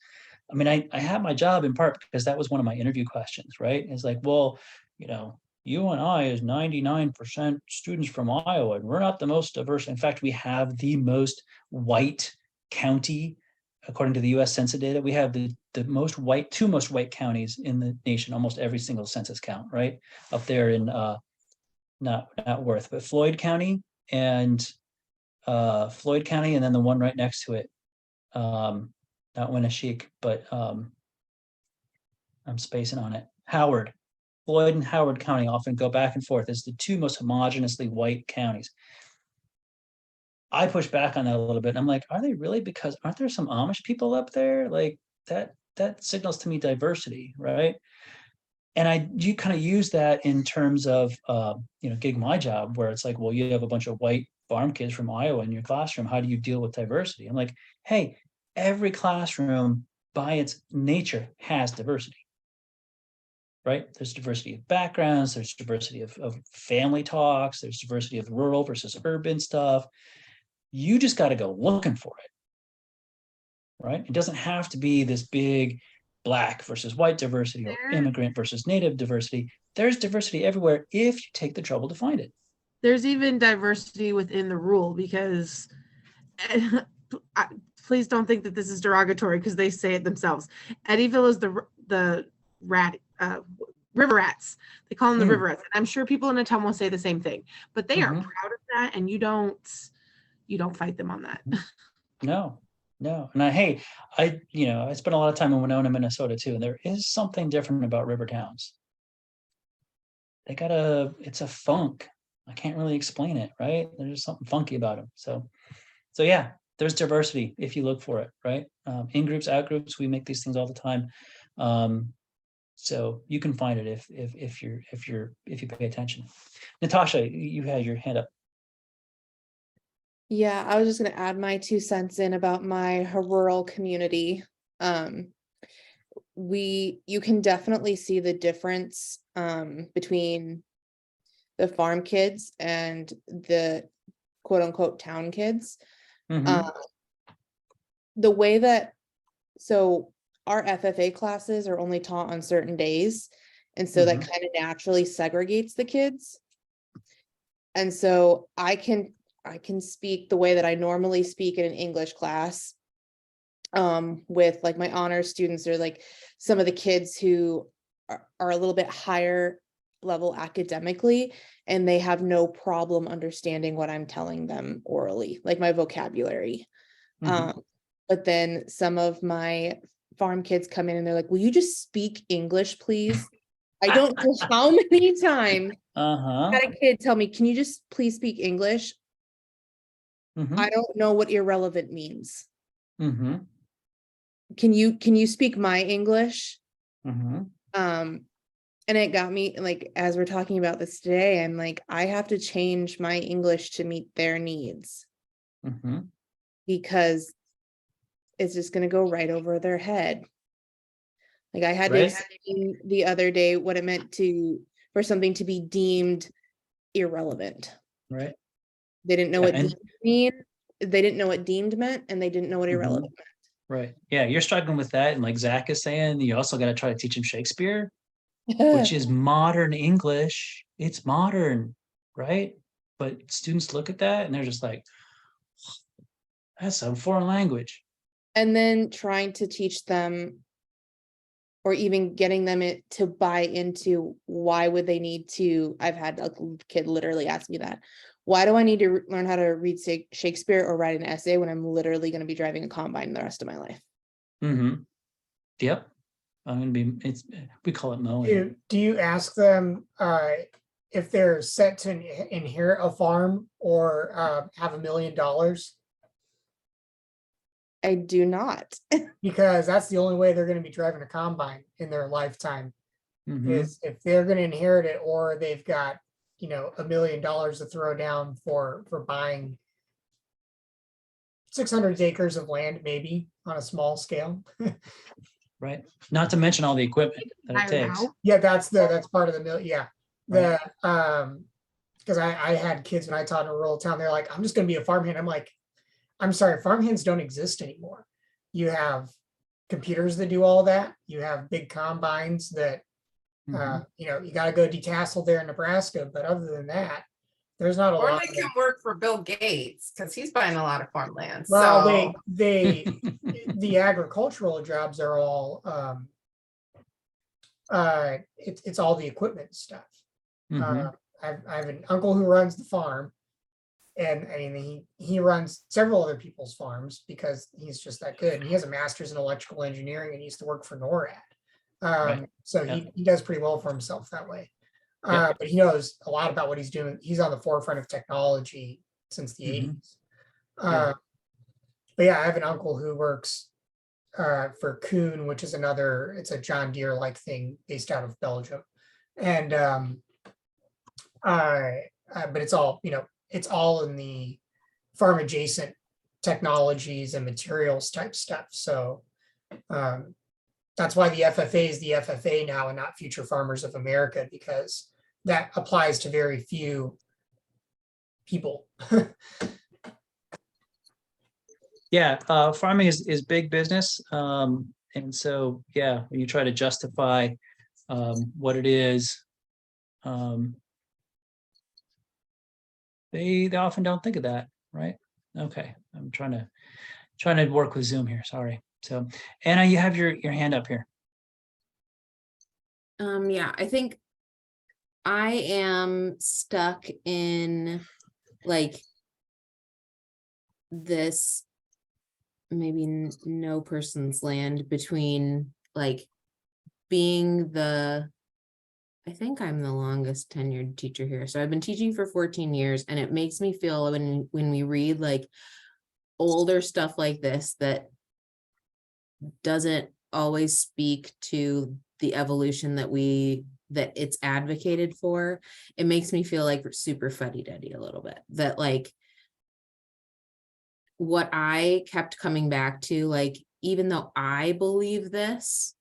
I mean, I had my job in part because that was one of my interview questions, right? It's like, well, UNI is 99% students from Iowa, and we're not the most diverse. In fact, we have the most white county, according to the US Census data. We have the two most white counties in the nation, almost every single census count, right? Up there in not Worth, but Floyd County, and then the one right next to it. Not Winneshiek, but I'm spacing on it. Howard. Floyd and Howard County often go back and forth as the two most homogeneously white counties. I push back on that a little bit. I'm like, are they really? Because aren't there some Amish people up there? Like that signals to me diversity, right? And you kind of use that in terms of Gig My Job, where it's like, well, you have a bunch of white farm kids from Iowa in your classroom. How do you deal with diversity? I'm like, hey, every classroom by its nature has diversity. Right? There's diversity of backgrounds, there's diversity of family talks, there's diversity of rural versus urban stuff. You just got to go looking for it. Right? It doesn't have to be this big Black versus white diversity or immigrant versus native diversity. There's diversity everywhere if you take the trouble to find it. There's even diversity within the rule, because please don't think that this is derogatory because they say it themselves. Eddyville is the river rats. They call them the river rats. And I'm sure people in a town will say the same thing, but they are proud of that, and you don't fight them on that. No. And I spent a lot of time in Winona, Minnesota too, and there is something different about river towns. It's a funk. I can't really explain it, right? There's something funky about them. So yeah, there's diversity if you look for it, right? In groups, out groups, we make these things all the time. So you can find it if you pay attention. Natasha, you had your hand up. Yeah, I was just going to add my 2 cents in about my rural community. You can definitely see the difference between the farm kids and the quote unquote town kids. The way that, so our FFA classes are only taught on certain days. And so that kind of naturally segregates the kids. And so I can speak the way that I normally speak in an English class with like my honor students, or like some of the kids who are a little bit higher level academically, and they have no problem understanding what I'm telling them orally, like my vocabulary. But then some of my farm kids come in and they're like, will you just speak English, please? I don't know how many times I had a kid tell me, can you just please speak English? I don't know what irrelevant means. Can you speak my English? And it got me, like, as we're talking about this today, I'm like, I have to change my English to meet their needs, because it's just going to go right over their head. Like, I had to explain the other day what it meant for something to be deemed irrelevant. Right. They didn't know what deemed mean. They didn't know what deemed meant, and they didn't know what irrelevant meant. Right. Yeah, you're struggling with that, and like Zach is saying, you also got to try to teach him Shakespeare, which is modern English. It's modern, right? But students look at that and they're just like, that's a foreign language. And then trying to teach them, or even getting them to buy into, why would they need to? I've had a kid literally ask me that. Why do I need to learn how to read Shakespeare or write an essay when I'm literally going to be driving a combine the rest of my life? Yep. We call it mowing. Do you ask them if they're set to inherit a farm or have $1 million? I do not. Because that's the only way they're going to be driving a combine in their lifetime, is if they're going to inherit it, or they've got, $1 million to throw down for buying 600 acres of land, maybe on a small scale. Right. Not to mention all the equipment that it takes. Yeah, that's part of the mill. Yeah. Because I had kids when I taught in a rural town. They're like, I'm just going to be a farmhand. I'm like, I'm sorry, farmhands don't exist anymore. You have computers that do all that. You have big combines that, you know, you got to go detassel there in Nebraska. But other than that, there's not a Or lot. they can work for Bill Gates because he's buying a lot of farmland. Well, So the agricultural jobs are all, it's all the equipment stuff. I have an uncle who runs the farm, and I mean, he runs several other people's farms because he's just that good. And he has a master's in electrical engineering and used to work for NORAD. So he does pretty well for himself that way. But he knows a lot about what he's doing. He's on the forefront of technology since the 80s. But yeah, I have an uncle who works for Kuhn, which is it's a John Deere like thing based out of Belgium. And but it's all, you know, it's all in the farm adjacent technologies and materials type stuff. So that's why the FFA is the FFA now and not Future Farmers of America, because that applies to very few people. Farming is big business. And so, when you try to justify what it is, they often don't think of that, right? Okay, I'm trying to work with Zoom here. Sorry. So, Anna, you have your hand up here. Yeah, I think I am stuck in like this maybe no person's land between like being I think I'm the longest tenured teacher here. So I've been teaching for 14 years, and it makes me feel when we read like older stuff like this that doesn't always speak to the evolution that it's advocated for, it makes me feel like super fuddy-duddy a little bit. That like what I kept coming back to, like, even though I believe this,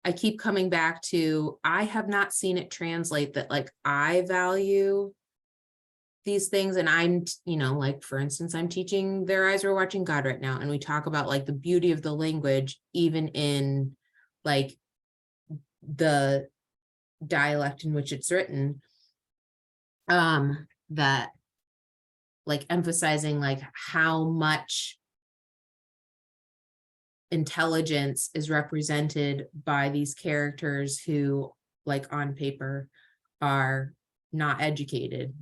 I keep coming back to, I have not seen it translate that like I value these things. And I'm, you know, like, for instance, I'm teaching Their Eyes Were Watching God right now. And we talk about like the beauty of the language, even in like the dialect in which it's written, that like emphasizing like how much intelligence is represented by these characters who like on paper are not educated.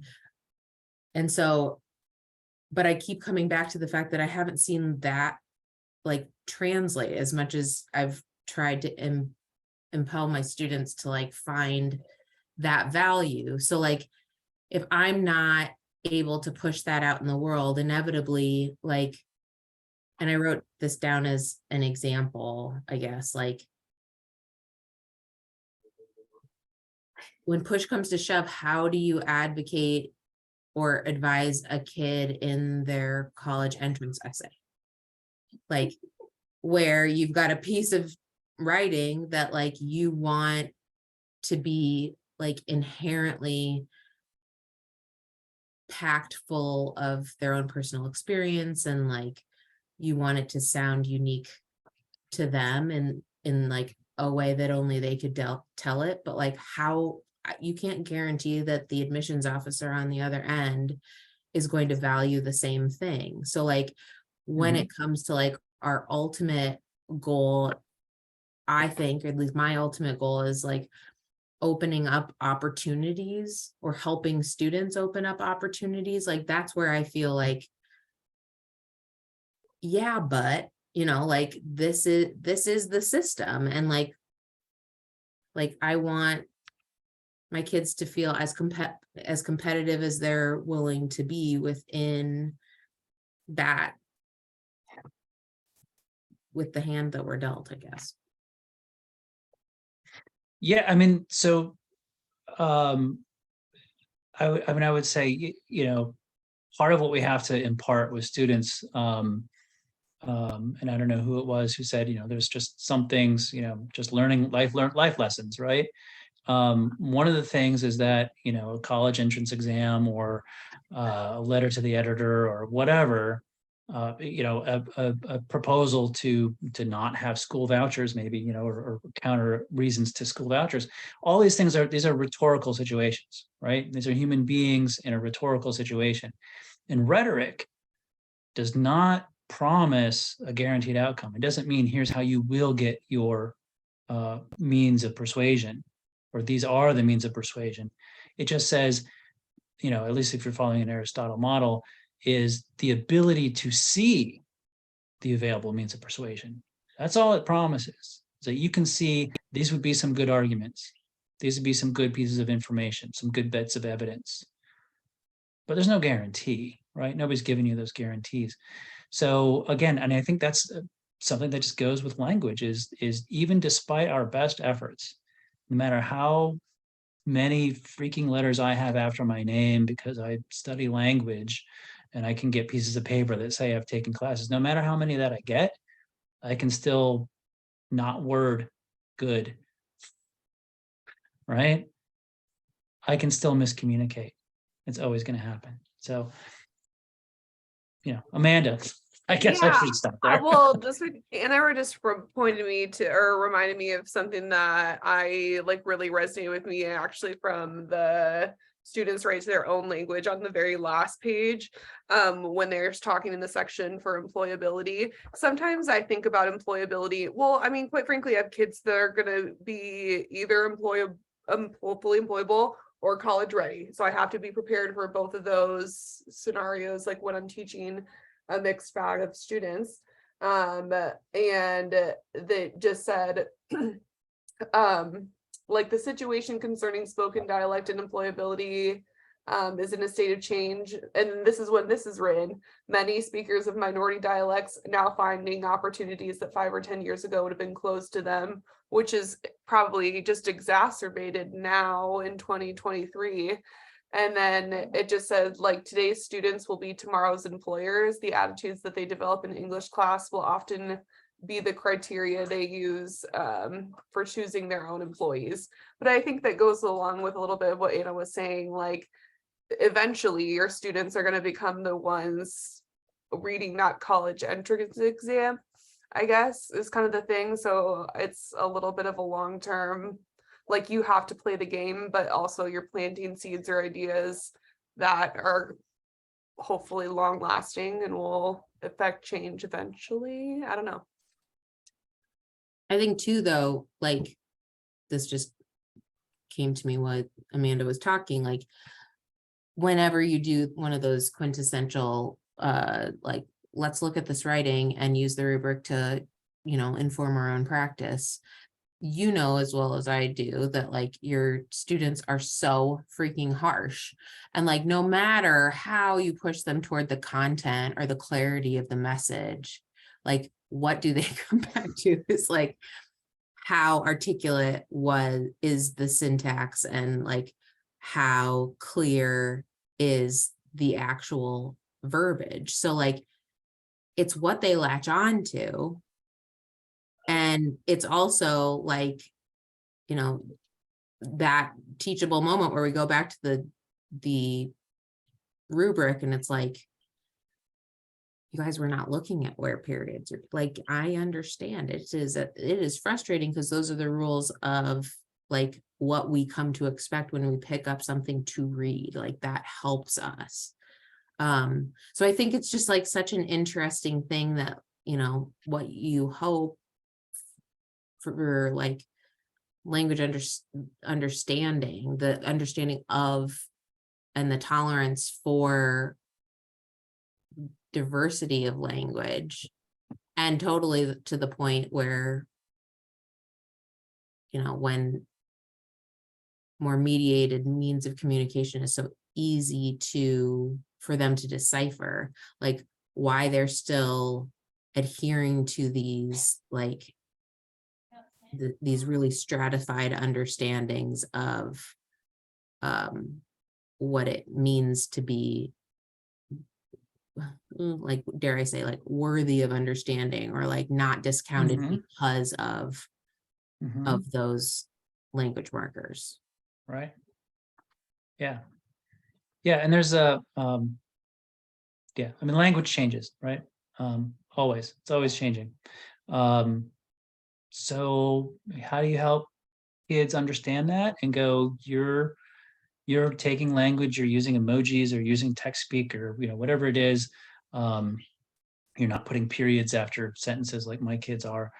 And so, but I keep coming back to the fact that I haven't seen that like translate as much as I've tried to impel my students to like find that value. So like, if I'm not able to push that out in the world, inevitably, like, and I wrote this down as an example, I guess, like when push comes to shove, how do you advocate or advise a kid in their college entrance essay? Like where you've got a piece of writing that like you want to be like inherently packed full of their own personal experience, and like you want it to sound unique to them and in like a way that only they could tell it. But like how you can't guarantee that the admissions officer on the other end is going to value the same thing. So like when it comes to like our ultimate goal, I think, or at least my ultimate goal is like opening up opportunities or helping students open up opportunities. Like that's where I feel like, yeah, but you know, like this is the system. And like I want my kids to feel as competitive as they're willing to be within that, with the hand that we're dealt, I guess. Yeah, I mean, so I would say, you know, part of what we have to impart with students, and I don't know who it was who said, you know, there's just some things, you know, just learning life lessons, right? One of the things is that, you know, a college entrance exam or a letter to the editor or whatever a proposal to not have school vouchers, maybe, or counter reasons to school vouchers. All these things these are rhetorical situations, right? These are human beings in a rhetorical situation. And rhetoric does not promise a guaranteed outcome. It doesn't mean here's how you will get your means of persuasion, or these are the means of persuasion. It just says, at least if you're following an Aristotle model, is the ability to see the available means of persuasion. That's all it promises. So you can see these would be some good arguments. These would be some good pieces of information, some good bits of evidence. But there's no guarantee, right? Nobody's giving you those guarantees. So again, and I think that's something that just goes with language is even despite our best efforts, no matter how many freaking letters I have after my name because I study language and I can get pieces of paper that say I've taken classes, no matter how many that I get, I can still not word good, right? I can still miscommunicate. It's always going to happen. So, Amanda, I guess I should stop there. Well, Anna just reminded me of something that I really resonated with me, actually, from the students write to their own language on the very last page, when they're talking in the section for employability. Sometimes I think about employability. Well, I mean, quite frankly, I have kids that are going to be either fully employable or college ready. So I have to be prepared for both of those scenarios, when I'm teaching a mixed bag of students. And they just said, the situation concerning spoken dialect and employability is in a state of change. And this is when this is written. Many speakers of minority dialects now finding opportunities that 5 or 10 years ago would have been closed to them, which is probably just exacerbated now in 2023. And then it just said, today's students will be tomorrow's employers. The attitudes that they develop in English class will often be the criteria they use for choosing their own employees. But I think that goes along with a little bit of what Anna was saying, eventually your students are going to become the ones reading that college entrance exam, I guess, is kind of the thing. So it's a little bit of a long-term, you have to play the game, but also you're planting seeds or ideas that are hopefully long lasting and will affect change eventually. I don't know. I think too, though, this just came to me what Amanda was talking, whenever you do one of those quintessential, let's look at this writing and use the rubric to, inform our own practice. As well as I do that your students are so freaking harsh, and no matter how you push them toward the content or the clarity of the message, what do they come back to is how articulate is the syntax, and how clear is the actual verbiage. So it's what they latch on to. And it's also that teachable moment where we go back to the rubric, and it's you guys were not looking at where periods are. I understand it is frustrating because those are the rules of what we come to expect when we pick up something to read. That helps us. So I think it's just such an interesting thing that what you hope for language understanding, the understanding of and the tolerance for diversity of language, and totally to the point where when more mediated means of communication is so easy for them to decipher, why they're still adhering to these these really stratified understandings of what it means to be dare I say worthy of understanding, or not discounted because of those language markers. Right. Yeah. And there's language changes, right? Always, it's always changing. So how do you help kids understand that and go, you're taking language, you're using emojis or using text speak or, whatever it is. You're not putting periods after sentences like my kids are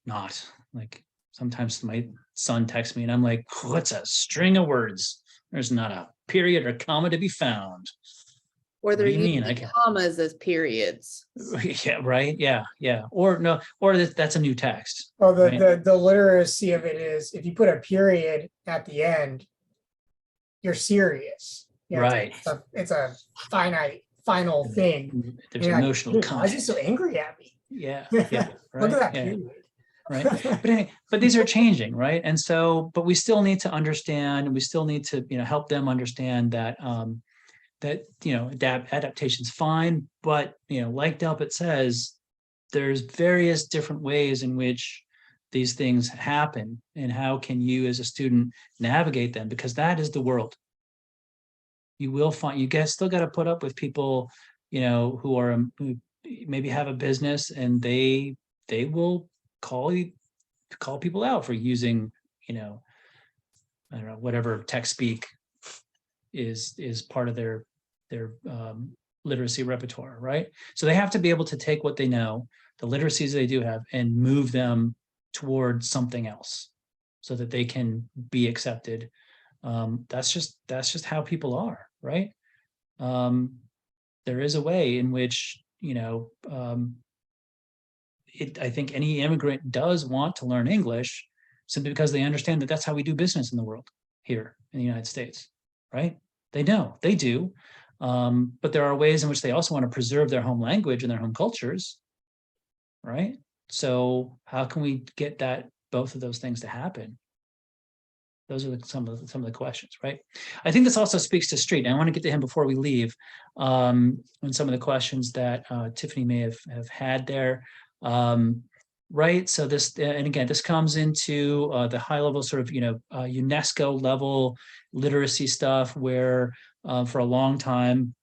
not. Like sometimes my son texts me and I'm like, what's a string of words? There's not a period or comma to be found. Or they're What do you mean? using I can commas as periods. Yeah, right. Yeah, yeah. Or no, or that's a new text. Well, right? the literacy of it is if you put a period at the end, you're serious. Right. It's a finite, final thing. There's You're like, emotional "Dude, why is he content. so angry at me? Yeah, yeah. Right. Look at that yeah. period. Right. But these are changing, right? And so, but we still need to understand, and we still need to, help them understand that that adaptation's fine, but like Delpit says, there's various different ways in which these things happen, and how can you as a student navigate them, because that is the world. You will find, you guys still got to put up with people, who are who maybe have a business, and they will call people out for using, I don't know, whatever tech speak is part of their literacy repertoire, right? So they have to be able to take what they know, the literacies they do have, and move them towards something else so that they can be accepted. That's just how people are, right? There is a way in which, I think any immigrant does want to learn English simply because they understand that that's how we do business in the world here in the United States, right? They know, they do. But there are ways in which they also want to preserve their home language and their home cultures, right? So how can we get both of those things to happen? Those are some of the questions, right? I think this also speaks to Street. And I want to get to him before we leave, and some of the questions that Tiffany may have had there. Right. So this, and again, this comes into the high level sort of, UNESCO level literacy stuff, where for a long time,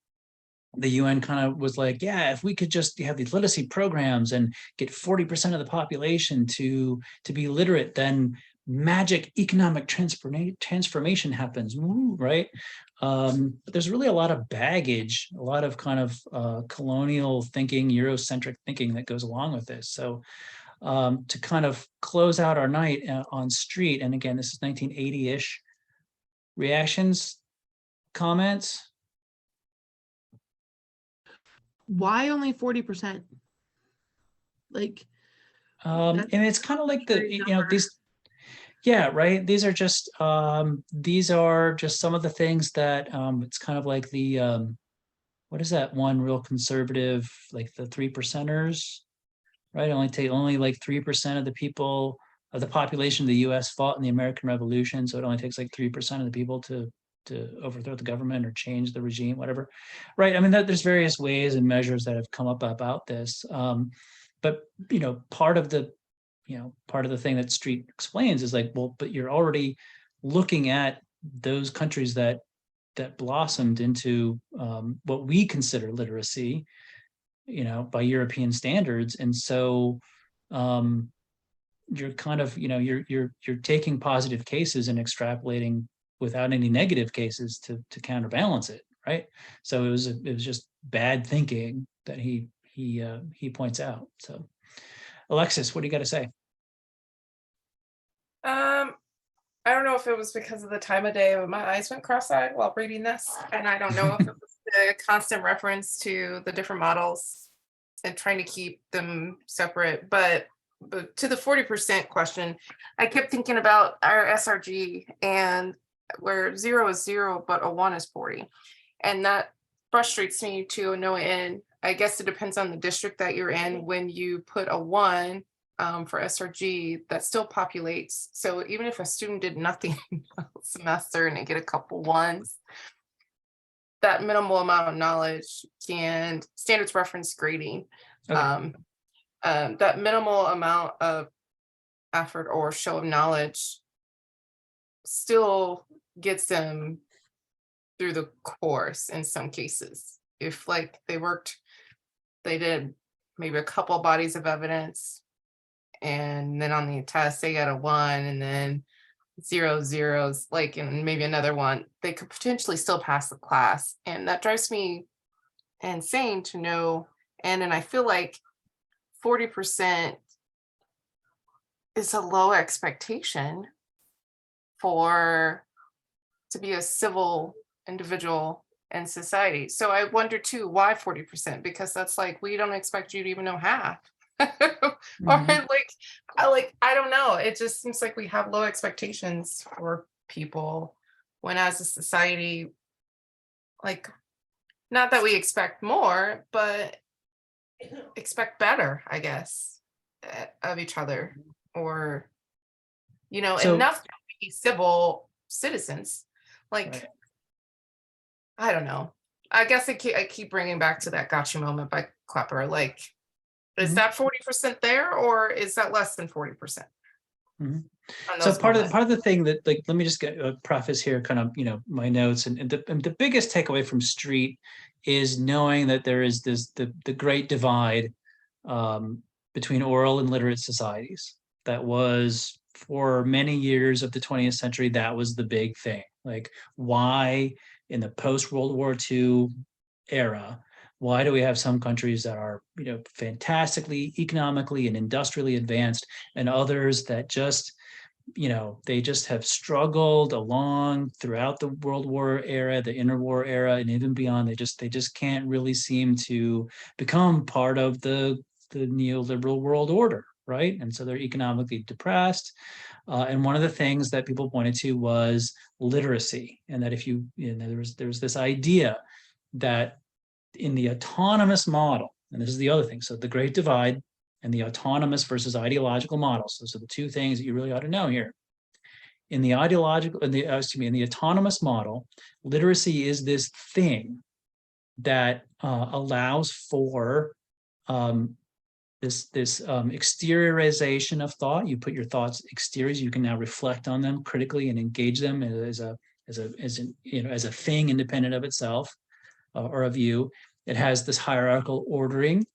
the UN kind of was like, yeah, if we could just have these literacy programs and get 40% of the population to be literate, then magic economic transformation happens, right? But there's really a lot of baggage, a lot of kind of colonial thinking, Eurocentric thinking that goes along with this. So to kind of close out our night on Street, and again, this is 1980-ish, reactions, comments? Why only 40%? Like, and it's kind of like these, yeah, right. These are just some of the things that it's kind of like the what is that one real conservative, like the 3%ers, right? Only like 3% of the people of the population of the US fought in the American Revolution. So it only takes like 3% of the people to overthrow the government or change the regime, whatever. Right. I mean, there's various ways and measures that have come up about this. But, part of the thing that Street explains is like, well, but you're already looking at those countries that blossomed into what we consider literacy, by European standards. And so you're kind of, you're taking positive cases and extrapolating without any negative cases to counterbalance it, right? So it was just bad thinking that he points out. So Alexis, what do you got to say? I don't know if it was because of the time of day, but my eyes went cross-eyed while reading this, and I don't know if it was the constant reference to the different models and trying to keep them separate. But to the 40% question, I kept thinking about our SRG, and where 0 is 0, but a 1 is 40. And that frustrates me to no end. I guess it depends on the district that you're in. When you put a 1 for SRG, that still populates. So even if a student did nothing semester and they get a couple 1s, that minimal amount of knowledge can standards reference grading. Okay. That minimal amount of effort or show of knowledge still gets them through the course in some cases. If like they did maybe a couple bodies of evidence. And then on the test, they got a 1 and then 0 zeros, like, and maybe another 1, they could potentially still pass the class. And that drives me insane to know. And I feel like 40% is a low expectation to be a civil individual in society. So I wonder too, why 40%? Because that's like, we don't expect you to even know half. Or I don't know. It just seems like we have low expectations for people when as a society, like, not that we expect more, but expect better, I guess, of each other, or, So- enough to be civil citizens. Like, Right. I don't know. I guess I keep bringing back to that gotcha moment by Klepper. Like, is Mhm. that 40% there, or is that less than 40%? Mhm. on So those part moments? of the thing that, like, let me just get a preface here, kind of, my notes, and the biggest takeaway from Street is knowing that there is the great divide between oral and literate societies. That was, for many years of the 20th century, that was the big thing. Like, why in the post-World War II era, why do we have some countries that are, fantastically economically and industrially advanced, and others that just, they just have struggled along throughout the World War era, the interwar era, and even beyond. They just can't really seem to become part of the neoliberal world order, right? And so they're economically depressed. And one of the things that people pointed to was literacy, and that if there was this idea that in the autonomous model, and this is the other thing, so the Great Divide and the autonomous versus ideological models, those are the two things that you really ought to know here. In the autonomous model, literacy is this thing that allows for this exteriorization of thought. You put your thoughts exteriors. You can now reflect on them critically and engage them as a thing independent of itself or of you. It has this hierarchical ordering,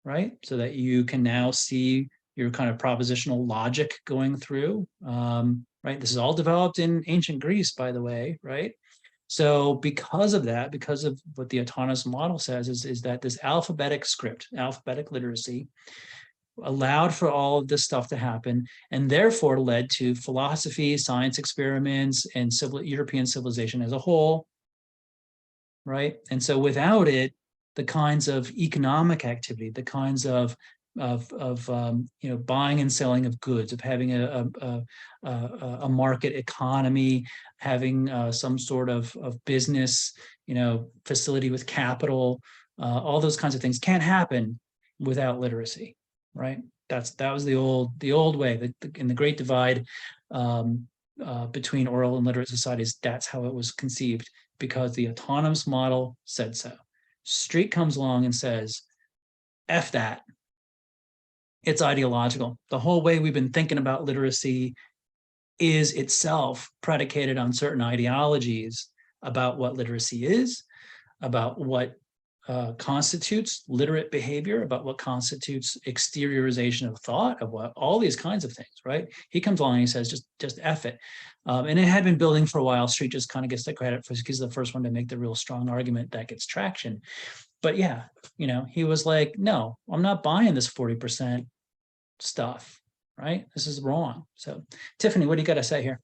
right? So that you can now see your kind of propositional logic going through, right? This is all developed in ancient Greece, by the way, right? So because of that, because of what the autonomous model says, is that this alphabetic script, alphabetic literacy, allowed for all of this stuff to happen, and therefore led to philosophy, science experiments, and European civilization as a whole, right? And so without it, the kinds of economic activity, the kinds of buying and selling of goods, of having a market economy, having some sort of business, facility with capital, all those kinds of things can't happen without literacy, right? That was the old way. In the Great Divide between oral and literate societies, that's how it was conceived, because the autonomous model said so. Street comes along and says, F that. It's ideological. The whole way we've been thinking about literacy is itself predicated on certain ideologies about what literacy is, about what constitutes literate behavior, about what constitutes exteriorization of thought, of what all these kinds of things, right? He comes along and he says, just F it. And it had been building for a while. Street just kind of gets the credit for, he's the first one to make the real strong argument that gets traction. But yeah, he was like, no, I'm not buying this 40% stuff, right? This is wrong. So Tiffany, what do you got to say here?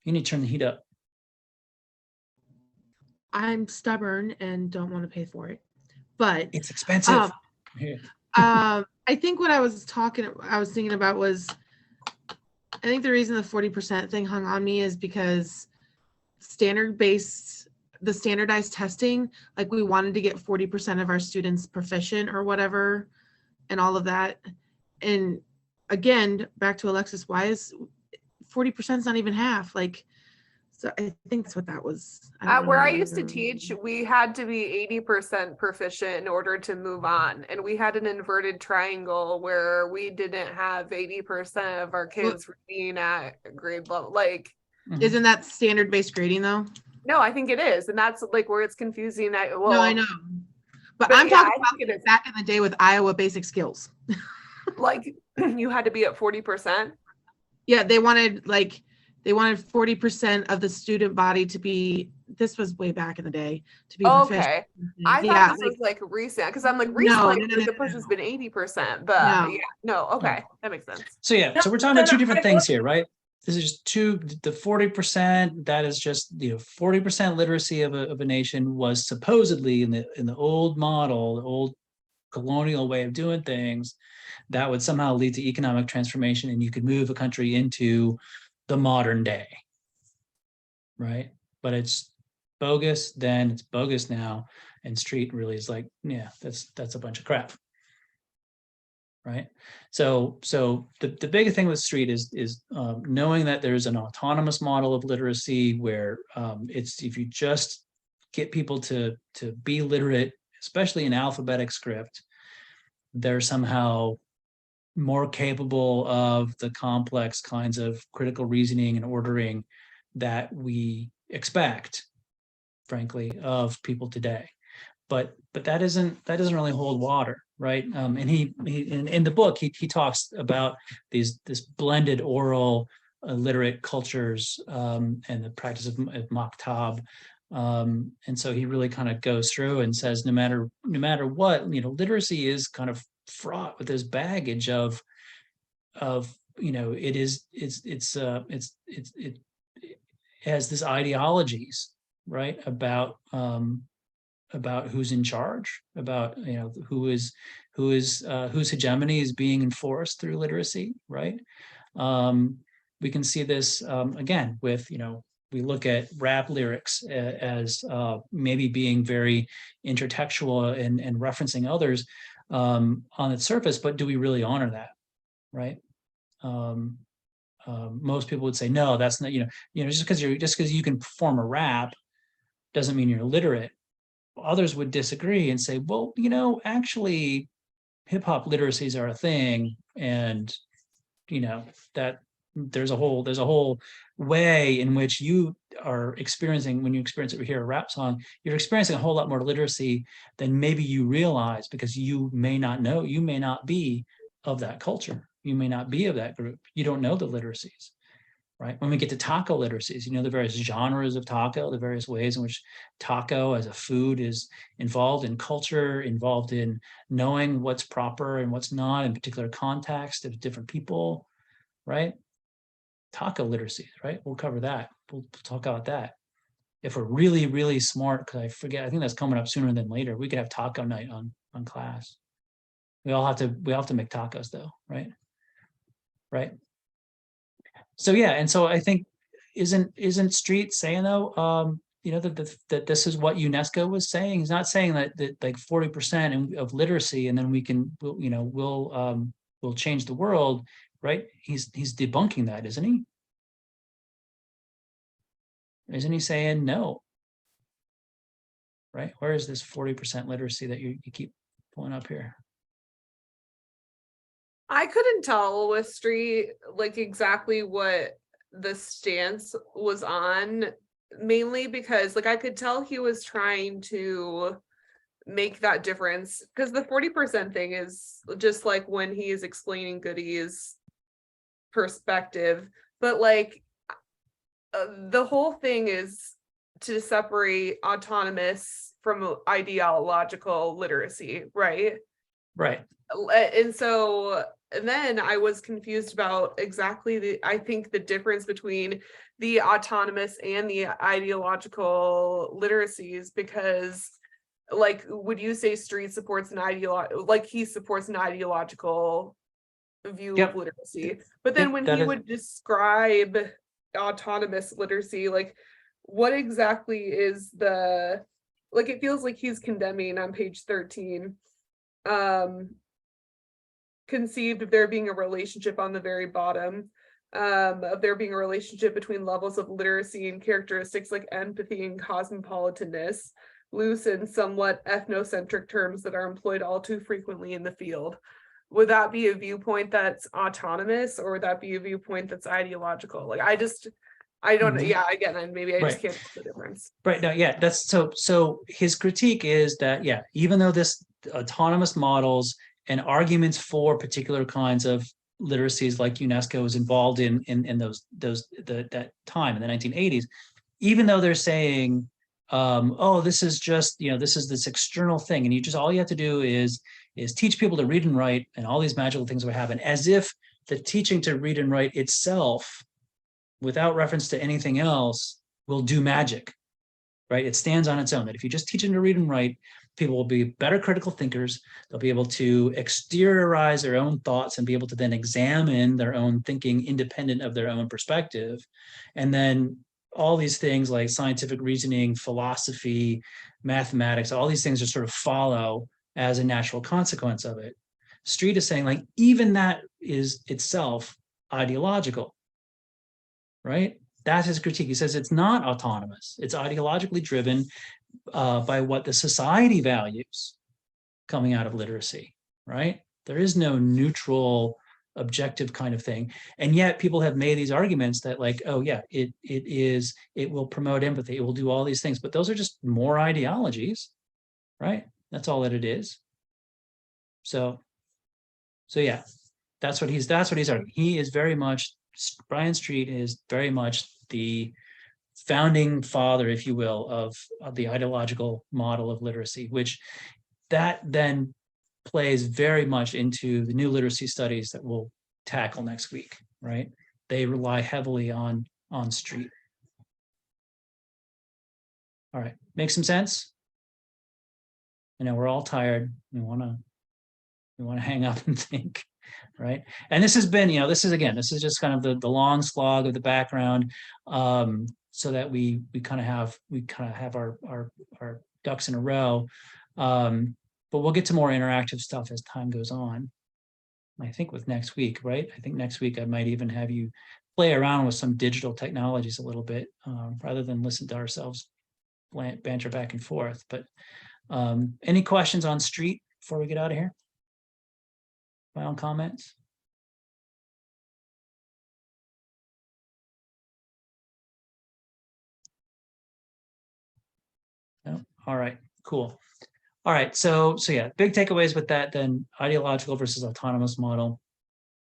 You need to turn the heat up. I'm stubborn and don't want to pay for it, but it's expensive. I think what I was thinking about was, I think the reason the 40% thing hung on me is because the standardized testing, like we wanted to get 40% of our students proficient or whatever, and all of that. And again, back to Alexis, why is 40% is not even half? Like, so I think that's what that was. Where I used to teach, we had to be 80% proficient in order to move on. And we had an inverted triangle where we didn't have 80% of our kids being at grade level. Like, isn't that standard based grading though? No, I think it is. And that's like where it's confusing. No, I know. But But I'm yeah, talking I think it about is. back in the day with Iowa basic skills. Like you had to be at 40%. Yeah, they wanted 40% of the student body to be, this was way back in the day, to be proficient. Okay. I Yeah, thought this was like recent, because I'm like No, recently no, no, like, the no, push no, has no. been 80%, but No. yeah, no, okay, that makes sense. So yeah, so we're talking about two different things here, right? This is just the 40%, that is just, 40% literacy of a nation was supposedly in the old model, the old colonial way of doing things, that would somehow lead to economic transformation and you could move a country into the modern day, right? But it's bogus then, it's bogus now, and Street really is like, yeah, that's a bunch of crap, right? So the big thing with Street is knowing that there's an autonomous model of literacy where it's, if you just get people to be literate, especially in alphabetic script, they're somehow more capable of the complex kinds of critical reasoning and ordering that we expect, frankly, of people today. But that doesn't really hold water, right? And he in the book he talks about this blended oral literate cultures and the practice of maktab. And so he really kind of goes through and says no matter what, literacy is kind of fraught with this baggage of it has this ideologies, right, about who's in charge, about whose hegemony is being enforced through literacy, right? We can see this again with we look at rap lyrics as maybe being very intertextual and referencing others on its surface, but do we really honor that, right? Most people would say no, that's not, just because you can perform a rap doesn't mean you're literate. Others would disagree and say, well, actually hip hop literacies are a thing, and that there's a whole way in which you are experiencing, when you experience it, hear a rap song, you're experiencing a whole lot more literacy than maybe you realize, because you may not know, you may not be of that culture, you may not be of that group, you don't know the literacies, right? When we get to taco literacies, the various genres of taco, the various ways in which taco as a food is involved in culture, involved in knowing what's proper and what's not in particular context of different people, right? Taco literacies, right? We'll cover that. We'll talk about that. If we're really, really smart, because I think that's coming up sooner than later, we could have taco night on class. We all have to make tacos though, right? Right. So yeah, and so I think isn't Street saying though, that this is what UNESCO was saying? He's not saying that like 40% of literacy, and then we'll change the world, right? He's debunking that, isn't he? Isn't he saying no? Right? Where is this 40% literacy that you keep pulling up here? I couldn't tell with Street like exactly what the stance was on, mainly because like I could tell he was trying to make that difference, because the 40% thing is just like when he is explaining Goody's perspective, but like the whole thing is to separate autonomous from ideological literacy, right? Right. And so then I was confused about exactly I think the difference between the autonomous and the ideological literacies, because like, would you say Street supports an he supports an ideological view of literacy, but then when he would describe autonomous literacy, like what exactly is like it feels like he's condemning on page 13 conceived of there being a relationship on the very bottom, of there being a relationship between levels of literacy and characteristics like empathy and cosmopolitanness, loose and somewhat ethnocentric terms that are employed all too frequently in the field. Would that be a viewpoint that's autonomous, or would that be a viewpoint that's ideological? Like I don't know. Mhm. Yeah, again, and maybe I just Right. can't tell the difference. Right. No, yeah, that's so his critique is that, yeah, even though this autonomous models and arguments for particular kinds of literacies like UNESCO was involved in that time in the 1980s, even though they're saying, oh, this is just, this is this external thing, and you just all you have to do is teach people to read and write, and all these magical things will happen, as if the teaching to read and write itself, without reference to anything else, will do magic. Right? It stands on its own, that if you just teach them to read and write, people will be better critical thinkers. They'll be able to exteriorize their own thoughts and be able to then examine their own thinking independent of their own perspective. And then all these things like scientific reasoning, philosophy, mathematics, all these things just sort of follow as a natural consequence of it. Street is saying, like, even that is itself ideological, right? That's his critique. He says it's not autonomous. It's ideologically driven by what the society values coming out of literacy, right? There is no neutral, objective kind of thing. And yet people have made these arguments that, like, oh yeah, it will promote empathy, it will do all these things, but those are just more ideologies, right? That's all that it is. So yeah, that's what he's arguing. He is very much, Brian Street is very much the founding father, if you will, of the ideological model of literacy, which that then plays very much into the new literacy studies that we'll tackle next week, right? They rely heavily on Street. All right, make some sense? I know we're all tired. We want to hang up and think, right? And this has been, this is just kind of the long slog of the background, so that we kind of have our ducks in a row. But we'll get to more interactive stuff as time goes on. I think with next week, right? I think next week I might even have you play around with some digital technologies a little bit, rather than listen to ourselves banter back and forth. But any questions on Street before we get out of here? Final comments? No? All right, cool. All right, so yeah, big takeaways with that then: ideological versus autonomous model,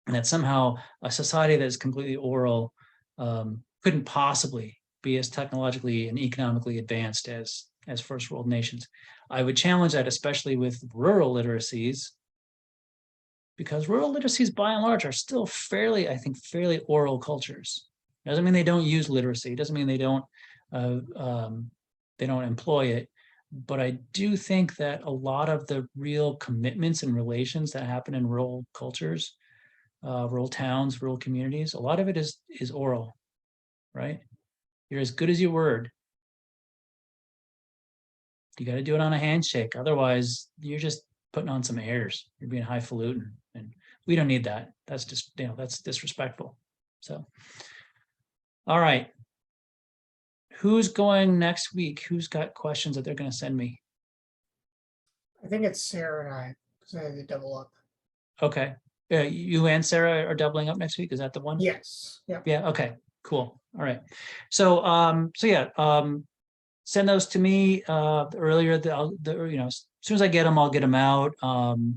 and that somehow a society that is completely oral couldn't possibly be as technologically and economically advanced as first world nations. I would challenge that, especially with rural literacies, because rural literacies by and large are still fairly oral cultures. Doesn't mean they don't use literacy, doesn't mean they don't employ it. But I do think that a lot of the real commitments and relations that happen in rural cultures, rural towns, rural communities, a lot of it is oral, right? You're as good as your word. You got to do it on a handshake. Otherwise, you're just putting on some airs. You're being highfalutin, and we don't need that. That's just, that's disrespectful. So, all right. Who's going next week? Who's got questions that they're going to send me? I think it's Sarah and I, because I had to double up. Okay. You and Sarah are doubling up next week. Is that the one? Yes. Yeah. Yeah. Okay. Cool. All right. So, send those to me earlier. As soon as I get them, I'll get them out,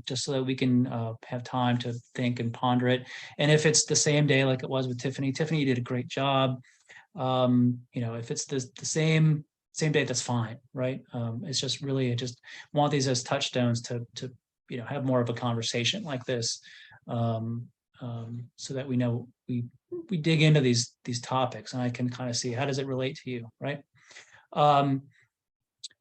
just so that we can have time to think and ponder it. And if it's the same day like it was with Tiffany, you did a great job. If it's the same day, that's fine, right? It's just really, I just want these as touchstones to have more of a conversation like this, so that we know we dig into these topics, and I can kind of see, how does it relate to you, right? So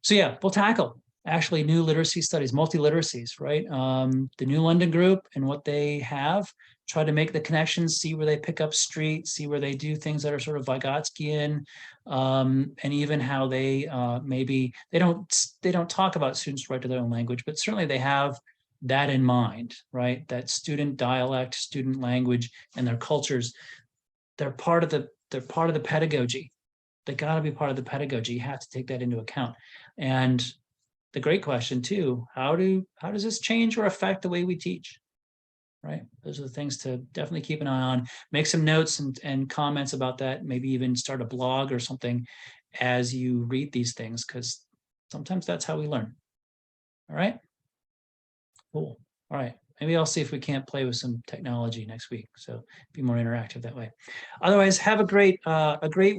yeah, we'll tackle actually new literacy studies, multiliteracies, right? The New London group and what they have, try to make the connections, see where they pick up Street, see where they do things that are sort of Vygotskian, and even how they maybe they don't talk about students' right to their own language, but certainly they have that in mind, right? That student dialect, student language, and their cultures, they're part of the pedagogy. They got to be part of the pedagogy. You have to take that into account. And the great question too, how does this change or affect the way we teach? right? Those are the things to definitely keep an eye on. Make some notes and comments about that. Maybe even start a blog or something as you read these things, because sometimes that's how we learn. All right, cool. All right, maybe I'll see if we can't play with some technology next week, so be more interactive that way. Otherwise, have a great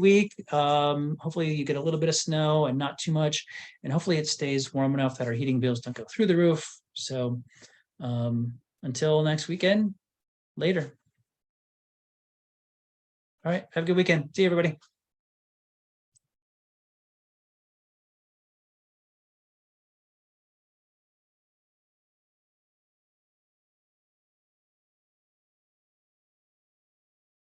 week. Hopefully you get a little bit of snow and not too much, and hopefully it stays warm enough that our heating bills don't go through the roof. So until next weekend, later. All right, have a good weekend. See you, everybody.